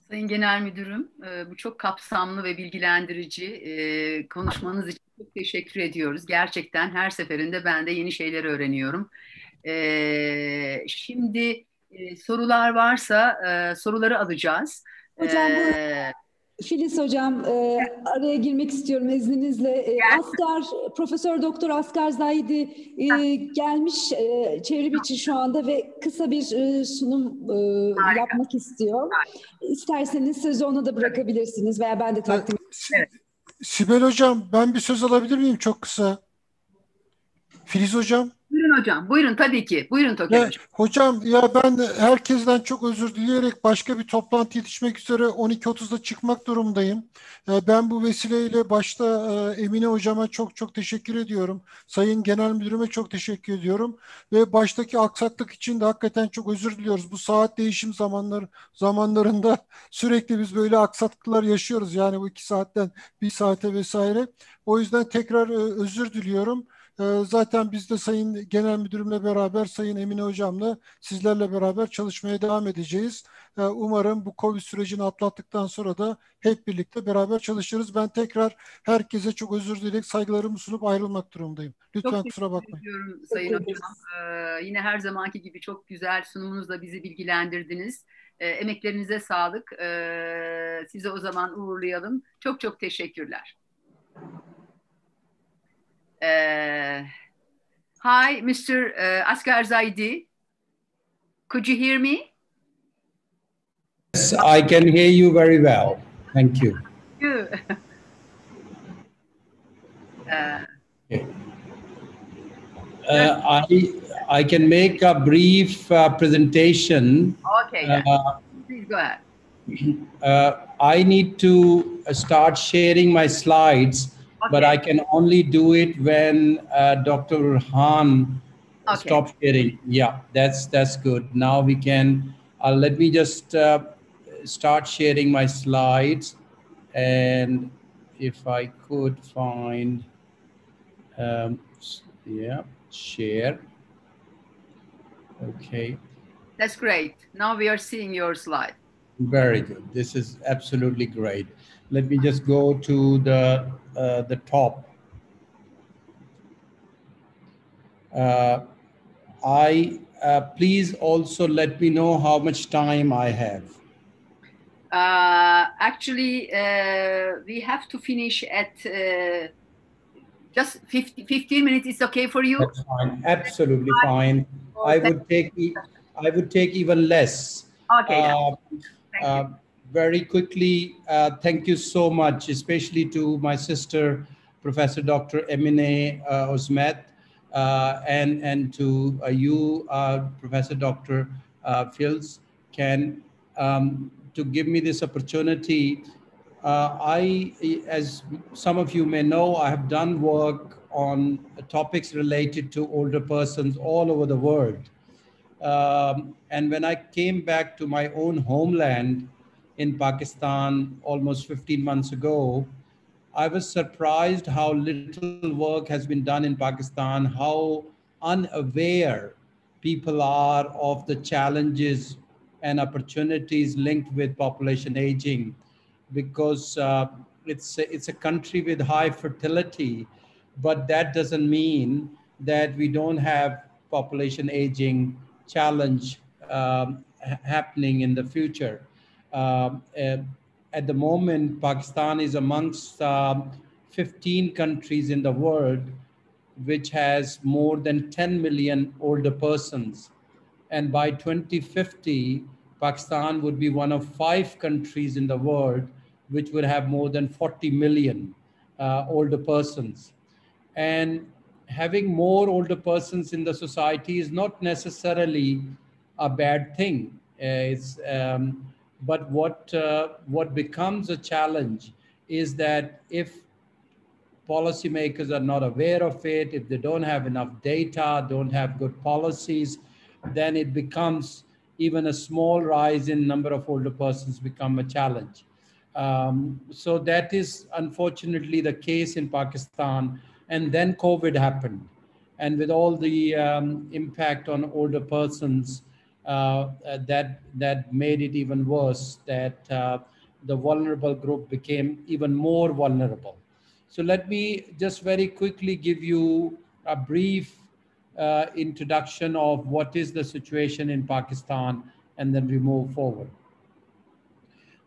Sayın Genel Müdürüm, bu çok kapsamlı ve bilgilendirici konuşmanız için çok teşekkür ediyoruz. Gerçekten her seferinde ben de yeni şeyler öğreniyorum. Şimdi sorular varsa soruları alacağız. Hocam Filiz Hocam araya girmek istiyorum izninizle. Profesör Doktor Asgar Zahidi gelmiş çevrim içi şu anda ve kısa bir sunum yapmak istiyor. İsterseniz sözü ona da bırakabilirsiniz veya ben de takdim edeyim. Sibel Hocam, ben bir söz alabilir miyim çok kısa? Filiz Hocam. Buyurun hocam, buyurun tabii ki. Buyurun Toker Hocam. Hocam ya ben herkesten çok özür dileyerek başka bir toplantı yetişmek üzere 12.30'da çıkmak durumdayım. Ben bu vesileyle başta Emine Hocama çok teşekkür ediyorum. Sayın Genel Müdürüme çok teşekkür ediyorum. Ve baştaki aksaklık için de hakikaten çok özür diliyoruz. Bu saat değişim zamanlarında sürekli biz böyle aksaklıklar yaşıyoruz. Yani bu 2 saatten 1 saate vesaire. O yüzden tekrar özür diliyorum. Zaten biz de Sayın Genel Müdürümle beraber, Sayın Emine Hocam'la sizlerle beraber çalışmaya devam edeceğiz. Umarım bu Covid sürecini atlattıktan sonra da hep birlikte beraber çalışırız. Ben tekrar herkese çok özür dileyerek saygılarımı sunup ayrılmak durumundayım. Lütfen kusura bakmayın. Çok teşekkür ediyorum Sayın Hocam. Yine her zamanki gibi çok güzel sunumunuzla bizi bilgilendirdiniz. Emeklerinize sağlık. Size o zaman uğurlayalım. Çok teşekkürler. Hi, Mr. Asgar Zahidi. Could you hear me? Yes, I can hear you very well. Thank you. Okay. I can make a brief presentation. Okay. Please go ahead. I need to start sharing my slides. Okay. But I can only do it when Dr. Han stops sharing. Yeah, that's good. Now we can, let me just start sharing my slides. And if I could find, share. Okay. That's great. Now we are seeing your slide. Very good. This is absolutely great. Let me just go to the top. Please also let me know how much time I have. Actually, we have to finish at just 15 minutes. It's okay for you? That's fine. Absolutely fine. I would take even less. Okay. Thank you. Very quickly, thank you so much, especially to my sister, Professor Dr. Emine Osmet, and to you, Professor Dr. Fields, to give me this opportunity. As some of you may know, I have done work on topics related to older persons all over the world. And when I came back to my own homeland in Pakistan almost 15 months ago, I was surprised how little work has been done in Pakistan, how unaware people are of the challenges and opportunities linked with population aging, because it's a country with high fertility, but that doesn't mean that we don't have population aging challenge happening in the future. At the moment, Pakistan is amongst 15 countries in the world which has more than 10 million older persons. And by 2050, Pakistan would be one of 5 countries in the world which would have more than 40 million older persons. And having more older persons in the society is not necessarily a bad thing. But what becomes a challenge is that if policymakers are not aware of it, if they don't have enough data, don't have good policies, then it becomes even a small rise in number of older persons become a challenge. So that is unfortunately the case in Pakistan. And then COVID happened. And with all the impact on older persons, that made it even worse, that the vulnerable group became even more vulnerable. So let me just very quickly give you a brief introduction of what is the situation in Pakistan, and then we move forward.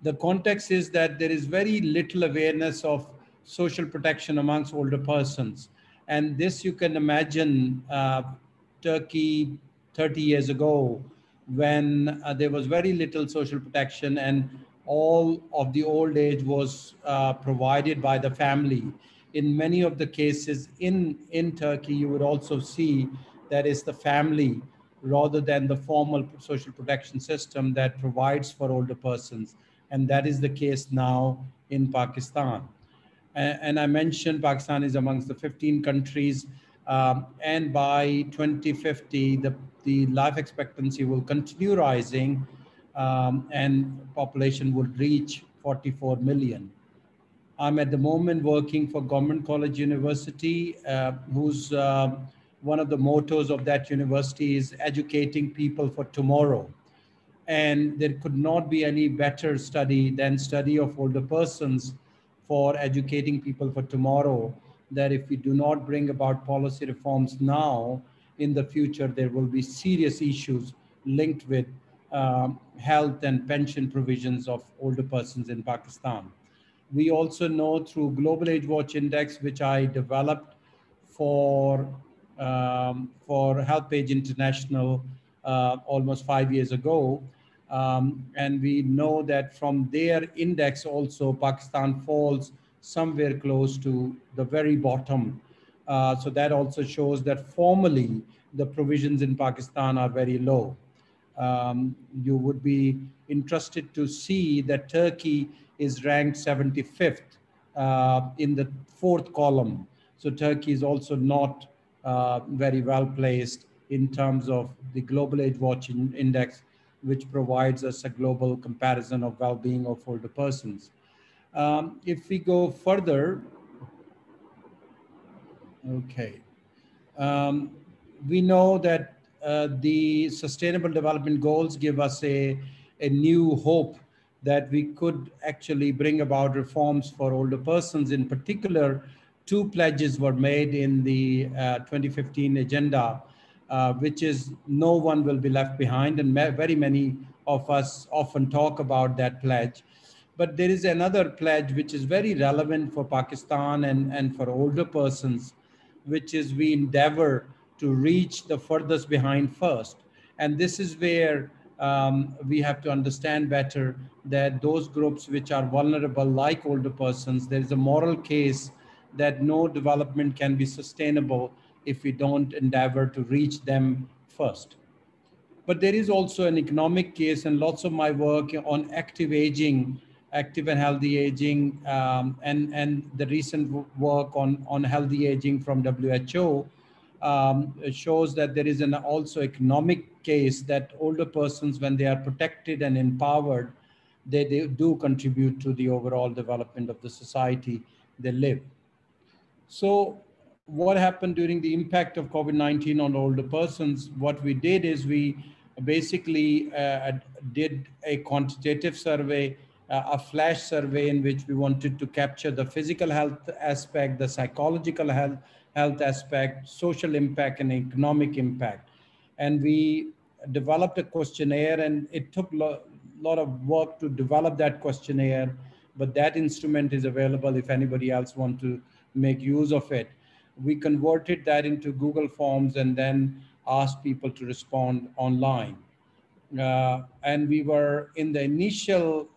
The context is that there is very little awareness of social protection amongst older persons. And this you can imagine Turkey 30 years ago, when there was very little social protection and all of the old age was provided by the family. In many of the cases in Turkey, you would also see that it's the family rather than the formal social protection system that provides for older persons. And that is the case now in Pakistan. And I mentioned Pakistan is amongst the 15 countries. And by 2050, the life expectancy will continue rising, and population will reach 44 million. I'm at the moment working for Government College University, whose one of the mottos of that university is educating people for tomorrow. And there could not be any better study than study of older persons for educating people for tomorrow, that if we do not bring about policy reforms now, in the future, there will be serious issues linked with health and pension provisions of older persons in Pakistan. We also know through Global Age Watch Index, which I developed for HelpAge International almost 5 years ago. And we know that from their index also, Pakistan falls somewhere close to the very bottom. So that also shows that formally the provisions in Pakistan are very low. You would be interested to see that Turkey is ranked 75th in the 4th column. So Turkey is also not very well placed in terms of the Global Age Watch Index, which provides us a global comparison of well-being of older persons. If we go further, okay, we know that the Sustainable Development Goals give us a new hope that we could actually bring about reforms for older persons. In particular, 2 pledges were made in the 2015 agenda, which is no one will be left behind. And very many of us often talk about that pledge. But there is another pledge which is very relevant for Pakistan and for older persons, which is we endeavor to reach the furthest behind first. And this is where we have to understand better that those groups which are vulnerable, like older persons, there is a moral case that no development can be sustainable if we don't endeavor to reach them first. But there is also an economic case, and lots of my work on active aging, active and healthy aging, and the recent work on healthy aging from WHO shows that there is an also economic case that older persons, when they are protected and empowered, they do contribute to the overall development of the society they live. So what happened during the impact of COVID-19 on older persons? What we did is we basically did a quantitative survey, a flash survey in which we wanted to capture the physical health aspect, the psychological health aspect, social impact, and economic impact. And we developed a questionnaire, and it took a lot of work to develop that questionnaire, but that instrument is available if anybody else wants to make use of it. we converted that into Google Forms and then asked people to respond online. And we were in the initial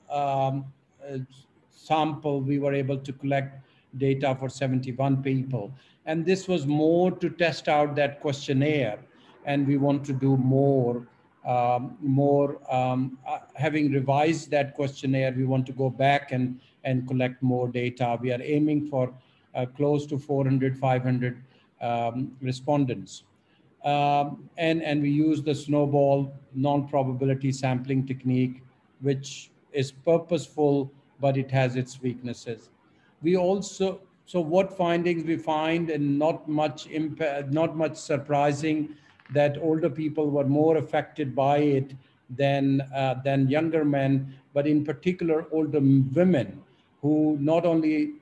sample, we were able to collect data for 71 people. And this was more to test out that questionnaire. And we want to do more, having revised that questionnaire, we want to go back and collect more data. We are aiming for close to 400, 500 respondents. And we use the snowball non-probability sampling technique, which is purposeful, but it has its weaknesses. We also, so what findings we find, and not much impact, not much surprising, that older people were more affected by it than younger men, but in particular older women, who not only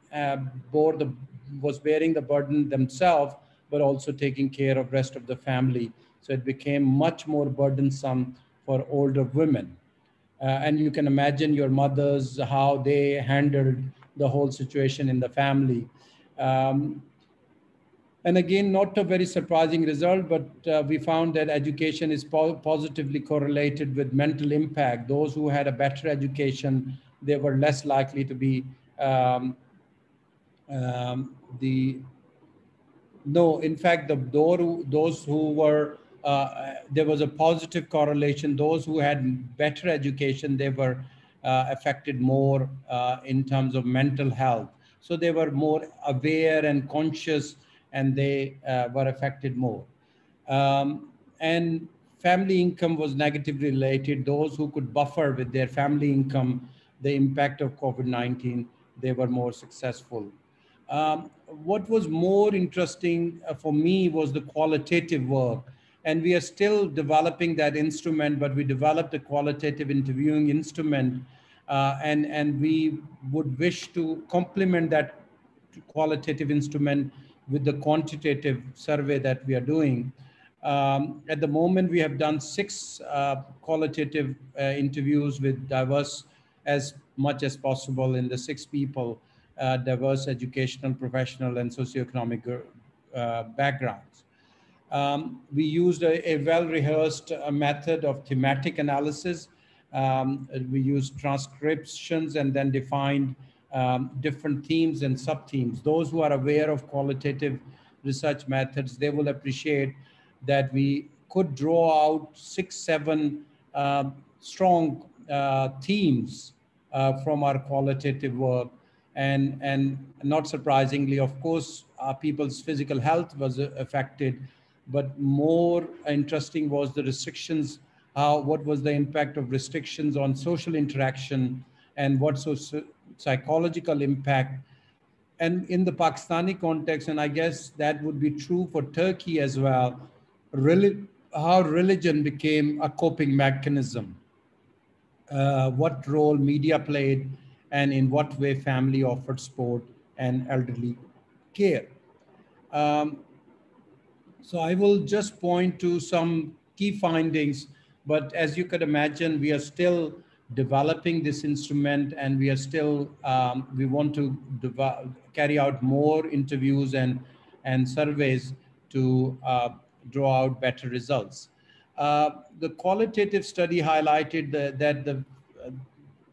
was bearing the burden themselves, but also taking care of rest of the family. So it became much more burdensome for older women. And you can imagine your mothers, how they handled the whole situation in the family. And again, not a very surprising result, but we found that education is positively correlated with mental impact. Those who had a better education, they were less likely to be in fact, those who were, there was a positive correlation. Those who had better education, they were affected more in terms of mental health. So they were more aware and conscious, and they were affected more. And family income was negatively related. Those who could buffer with their family income the impact of COVID-19, they were more successful. What was more interesting for me was the qualitative work. And we are still developing that instrument, but we developed a qualitative interviewing instrument, and we would wish to complement that qualitative instrument with the quantitative survey that we are doing. At the moment, we have done 6 qualitative interviews with diverse, as much as possible in the 6 people, diverse educational, professional, and socioeconomic backgrounds. We used a well-rehearsed method of thematic analysis. We used transcriptions and then defined different themes and sub-themes. Those who are aware of qualitative research methods, they will appreciate that we could draw out 6, 7 strong themes from our qualitative work. And not surprisingly, of course, people's physical health was affected, but more interesting was the restrictions, what was the impact of restrictions on social interaction, and what psychological impact. And in the Pakistani context, and I guess that would be true for Turkey as well, how religion became a coping mechanism, what role media played, and in what way family offered support and elderly care. So I will just point to some key findings, but as you could imagine, we are still developing this instrument, and we are still, we want to carry out more interviews and surveys to draw out better results. The qualitative study highlighted that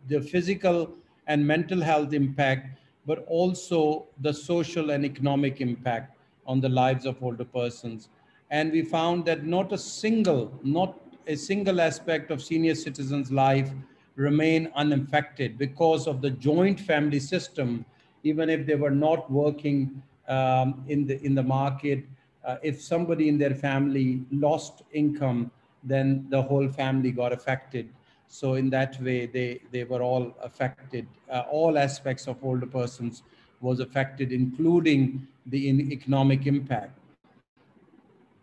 the physical and mental health impact, but also the social and economic impact on the lives of older persons. And we found that not a single aspect of senior citizens' life remain unaffected because of the joint family system, even if they were not working in the market. If somebody in their family lost income, then the whole family got affected. So in that way, they were all affected. All aspects of older persons was affected, including the economic impact.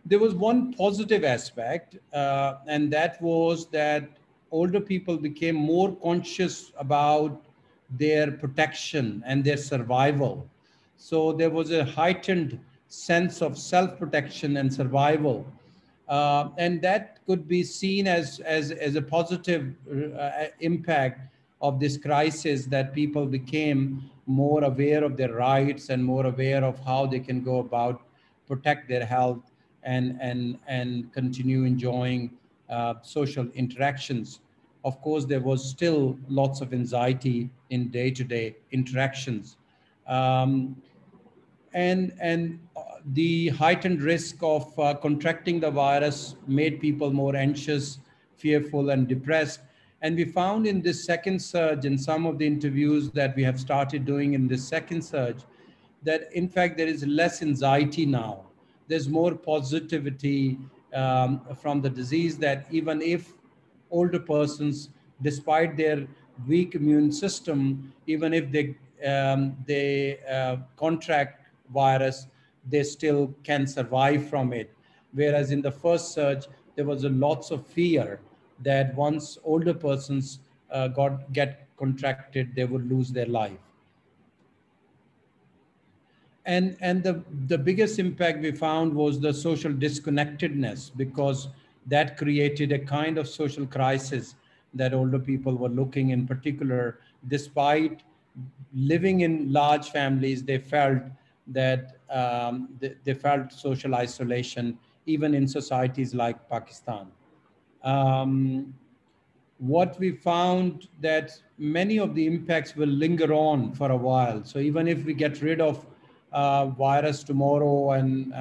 There was one positive aspect, and that was that older people became more conscious about their protection and their survival. So there was a heightened sense of self-protection and survival. And that could be seen as a positive impact of this crisis, that people became more aware of their rights and more aware of how they can go about protect their health and continue enjoying social interactions. Of course, there was still lots of anxiety in day-to-day interactions. And the heightened risk of contracting the virus made people more anxious, fearful, and depressed. And we found in this second surge, in some of the interviews that we have started doing in this second surge, that in fact there is less anxiety now. There's more positivity from the disease, that even if older persons, despite their weak immune system, even if they contract virus, they still can survive from it. Whereas in the first surge, there was a lots of fear that once older persons get contracted, they would lose their life. And the biggest impact we found was the social disconnectedness, because that created a kind of social crisis that older people were looking in particular. Despite living in large families, they felt that they felt social isolation, even in societies like Pakistan. What we found that many of the impacts will linger on for a while. So even if we get rid of virus tomorrow and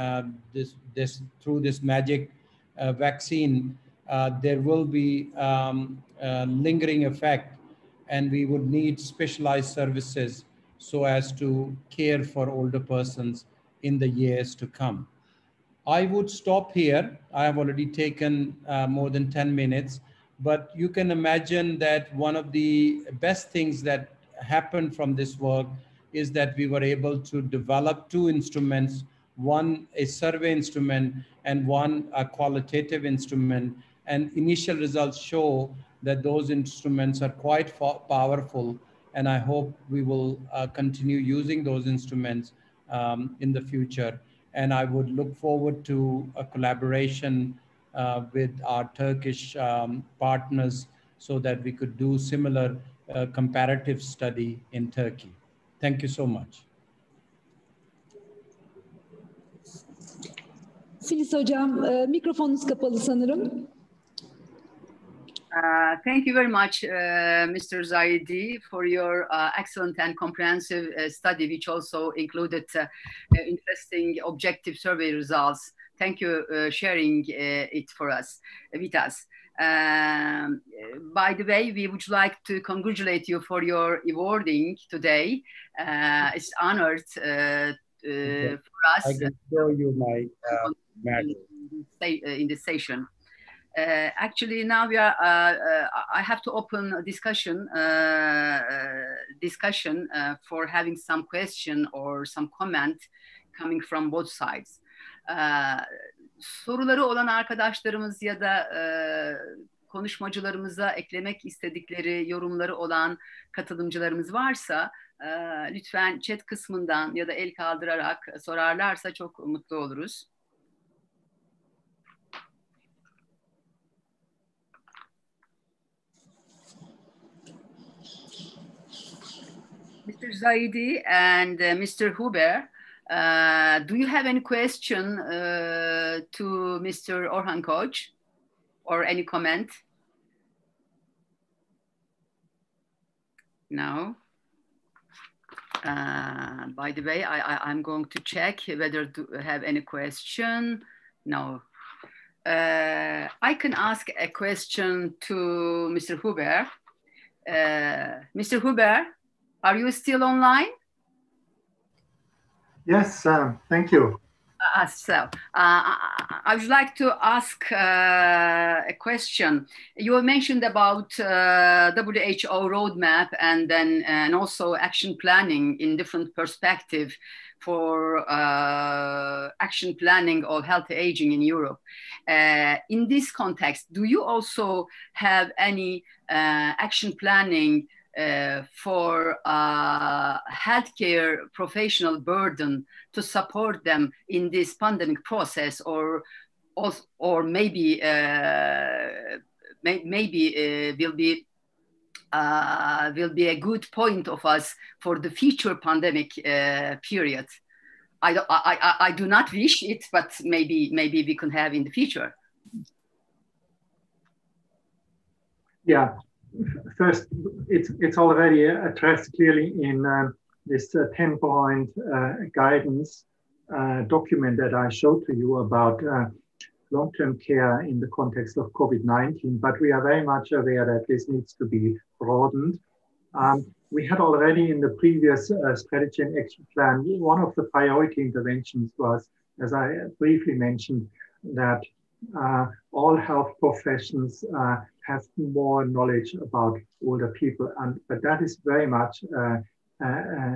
through this magic vaccine, there will be lingering effect, and we would need specialized services so as to care for older persons in the years to come. I would stop here. I have already taken more than 10 minutes, but you can imagine that one of the best things that happened from this work is that we were able to develop two instruments, one a survey instrument and one a qualitative instrument. And initial results show that those instruments are quite powerful. And I hope we will continue using those instruments in the future. And I would look forward to a collaboration with our Turkish partners so that we could do similar comparative study in Turkey. Thank you so much. Filiz Hocam, mikrofonunuz kapalı sanırım. Thank you very much, Mr. Zaidi, for your excellent and comprehensive study, which also included interesting objective survey results. Thank you sharing it for us, with us. By the way, we would like to congratulate you for your awarding today. It's honored for us. I can show you my medal in the session. Actually, now we are. I have to open a discussion for having some question or some comment coming from both sides. Soruları olan arkadaşlarımız ya da konuşmacılarımıza eklemek istedikleri yorumları olan katılımcılarımız varsa lütfen chat kısmından ya da el kaldırarak sorarlarsa çok mutlu oluruz. Mr. Zaidi and Mr. Huber, do you have any question to Mr. Orhan Koç or any comment? No. By the way, I'm going to check whether to have any question. No. I can ask a question to Mr. Huber. Mr. Huber, are you still online? Yes, thank you. I would like to ask a question. You mentioned about WHO roadmap and also action planning in different perspective for action planning of healthy aging in Europe. In this context, do you also have any action planning for healthcare professional burden to support them in this pandemic process, or maybe will be a good point of us for the future pandemic period? I do not wish it, but maybe we can have in the future. Yeah, first, it's already addressed clearly in this 10-point guidance document that I showed to you about long-term care in the context of COVID-19, but we are very much aware that this needs to be broadened. We had already in the previous strategy and action plan, one of the priority interventions was, as I briefly mentioned, that all health professions have more knowledge about older people, but that is very much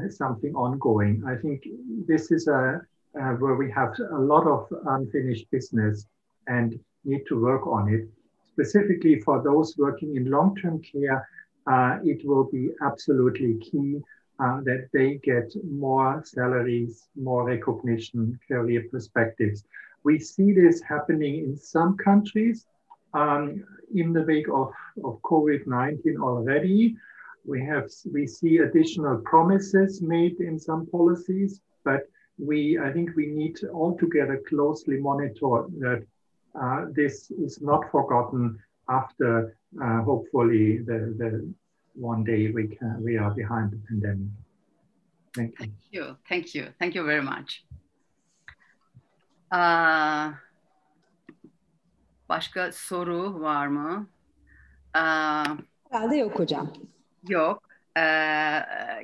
something ongoing. I think this is where we have a lot of unfinished business and need to work on it. Specifically for those working in long-term care, it will be absolutely key that they get more salaries, more recognition, career perspectives. We see this happening in some countries in the wake of COVID-19 already. We see additional promises made in some policies, but I think we need to altogether closely monitor that this is not forgotten after hopefully the one day we are behind the pandemic. Thank you. Thank you very much. Başka soru var mı? Herhalde yok hocam. Yok.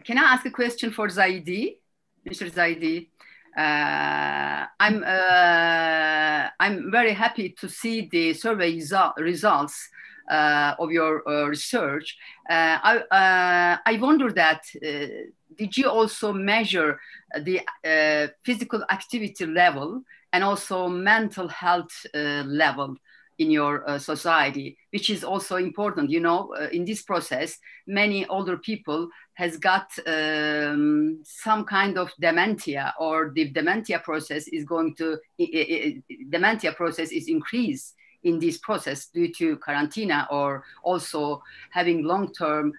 Can I ask a question for Zaidi? Mr. Zaidi? I'm very happy to see the survey results of your research. I wonder that did you also measure the physical activity level and also mental health level in your society, which is also important? You know, in this process, many older people has got some kind of dementia, or the dementia process is increased in this process due to quarantine, or also having long-term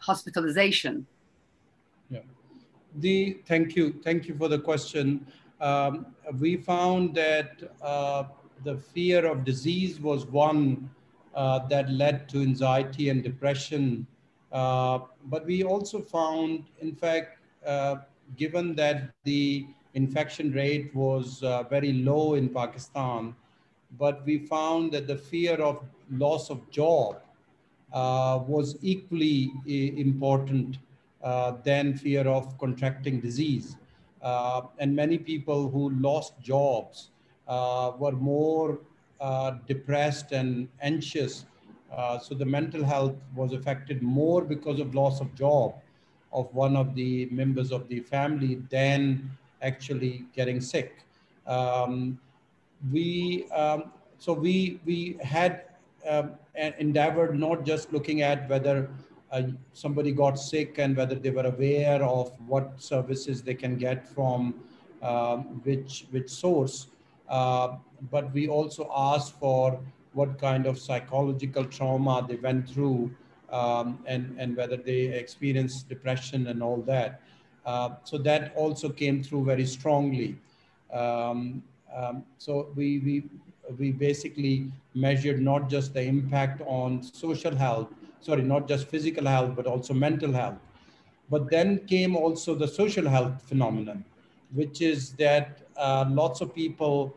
hospitalization. Yeah. Thank you for the question. We found that the fear of disease was one that led to anxiety and depression. But we also found, in fact, given that the infection rate was very low in Pakistan, but we found that the fear of loss of job was equally important than fear of contracting disease. And many people who lost jobs were more depressed and anxious. So the mental health was affected more because of loss of job of one of the members of the family than actually getting sick. We had endeavored not just looking at whether somebody got sick and whether they were aware of what services they can get from which source, but we also asked for what kind of psychological trauma they went through, and whether they experienced depression and all that. So that also came through very strongly. So we basically measured not just the impact on social health, not just physical health, but also mental health. But then came also the social health phenomenon, which is that lots of people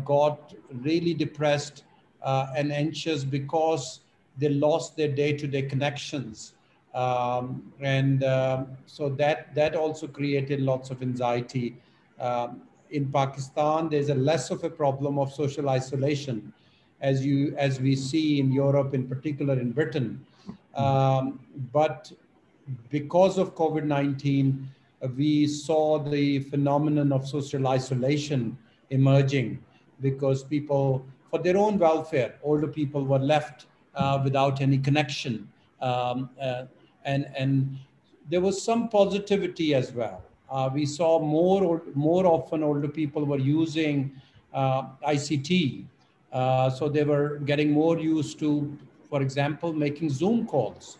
got really depressed and anxious because they lost their day-to-day connections. So that also created lots of anxiety. In Pakistan, there's a less of a problem of social isolation, as we see in Europe, in particular in Britain. But because of COVID-19, we saw the phenomenon of social isolation emerging, because people, for their own welfare, older people were left without any connection. And there was some positivity as well. We saw more often older people were using ICT. So they were getting more used to, for example, making Zoom calls.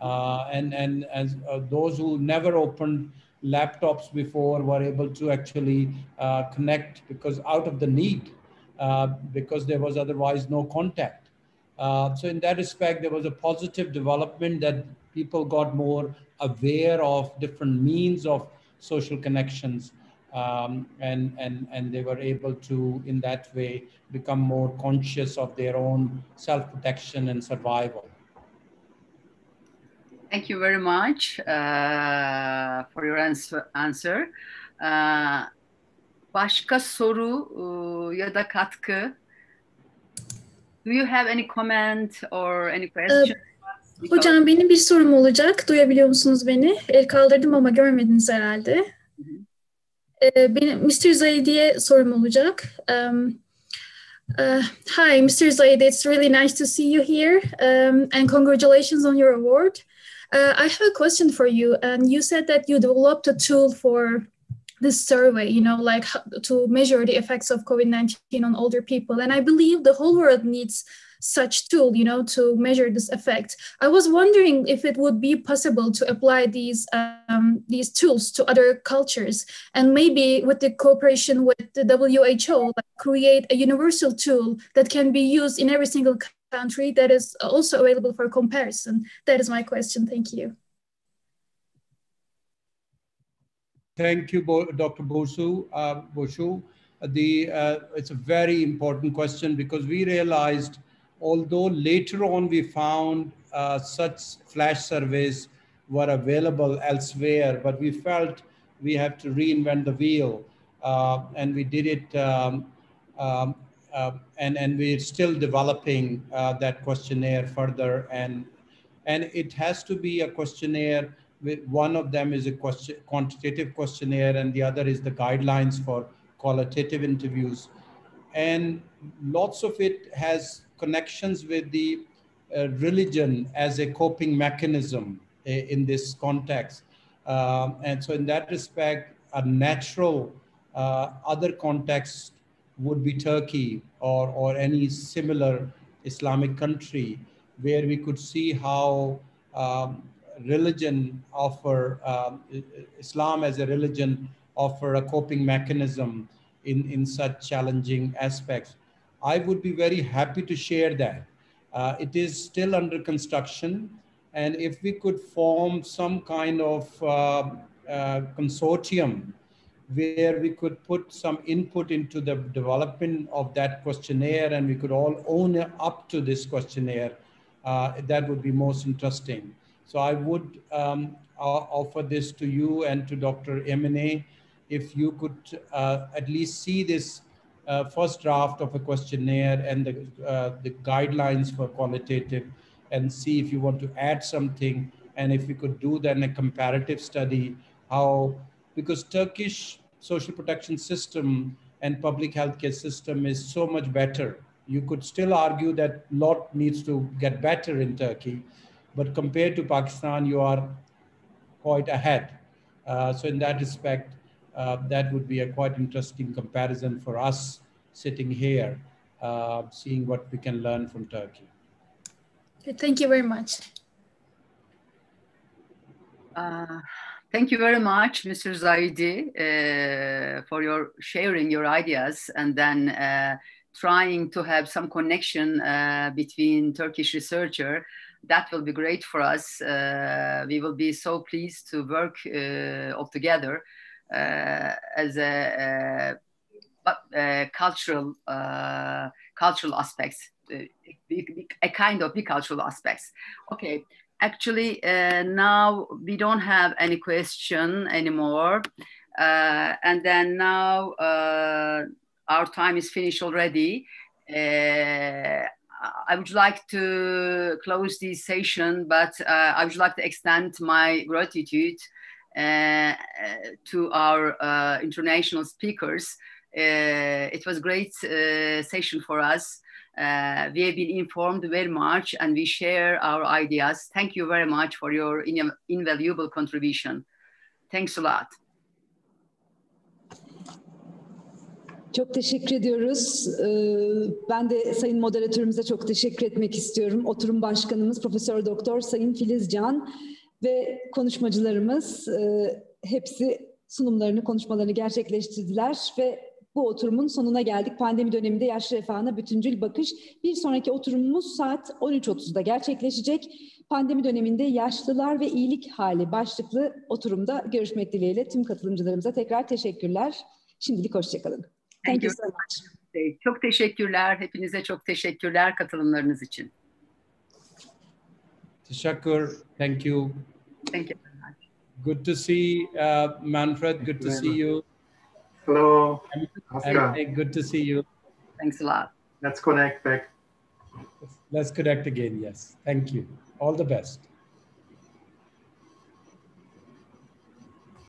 And as those who never opened laptops before were able to actually connect because out of the need, because there was otherwise no contact. So in that respect, there was a positive development that people got more aware of different means of social connections, and they were able to, in that way, become more conscious of their own self-protection and survival. Thank you very much for your answer. Başka soru ya da katkı? Do you have any comment or any question? Hocam benim bir sorum olacak. Duyabiliyor musunuz beni? El kaldırdım ama görmediniz herhalde. Benim Mr. Zaidi'ye sorum olacak. Hi, Mr. Zaidi. It's really nice to see you here, and congratulations on your award. I have a question for you. And you said that you developed a tool for this survey, you know, like to measure the effects of COVID-19 on older people. And I believe the whole world needs such tool, you know, to measure this effect. I was wondering if it would be possible to apply these tools to other cultures, and maybe with the cooperation with the WHO, like create a universal tool that can be used in every single country that is also available for comparison. That is my question. Thank you. Thank you, Dr. Boshu. It's a very important question because we realized, although later on we found such flash surveys were available elsewhere, but we felt we have to reinvent the wheel, and we did it, and we're still developing that questionnaire further, and it has to be a questionnaire. One of them is a quantitative questionnaire, and the other is the guidelines for qualitative interviews. And lots of it has connections with the religion as a coping mechanism in this context. And so in that respect, a natural other context would be Turkey or any similar Islamic country where we could see how religion offer, Islam as a religion offer a coping mechanism in such challenging aspects. I would be very happy to share that. It is still under construction, and if we could form some kind of consortium where we could put some input into the development of that questionnaire and we could all own up to this questionnaire, that would be most interesting. So I would offer this to you and to Dr. Emine, if you could at least see this first draft of a questionnaire and the guidelines for qualitative, and see if you want to add something, and if we could do then a comparative study, how, because Turkish social protection system and public healthcare system is so much better. You could still argue that a lot needs to get better in Turkey, but compared to Pakistan, you are quite ahead. So in that respect, that would be a quite interesting comparison for us sitting here, seeing what we can learn from Turkey. Thank you very much. Thank you very much, Mr. Zaidi, for your sharing your ideas and then trying to have some connection between Turkish researcher. That will be great for us. We will be so pleased to work all together as a cultural aspects, a kind of bicultural aspects. Okay. Actually, now we don't have any question anymore. And then now our time is finished already. I would like to close this session, but I would like to extend my gratitude to our international speakers. It was a great session for us. We have been informed very much and we share our ideas. Thank you very much for your invaluable contribution. Thanks a lot. Çok teşekkür ediyoruz. Ben de sayın moderatörümüze çok teşekkür etmek istiyorum. Oturum başkanımız Profesör Doktor Sayın Filiz Can ve konuşmacılarımız. hepsi sunumlarını, konuşmalarını gerçekleştirdiler ve bu oturumun sonuna geldik. Pandemi döneminde yaşlı refahına bütüncül bakış. Bir sonraki oturumumuz saat 13.30'da gerçekleşecek. Pandemi döneminde yaşlılar ve iyilik hali başlıklı oturumda görüşmek dileğiyle tüm katılımcılarımıza tekrar teşekkürler. Şimdilik hoşçakalın. Thank you so much. Çok teşekkürler. Hepinize çok teşekkürler katılımlarınız için. Teşekkür. Thank you. Thank you very much. Good to see Manfred. Good to see you. Hello, And good to see you. Thanks a lot. Let's connect back. Let's connect again. Yes. Thank you. All the best.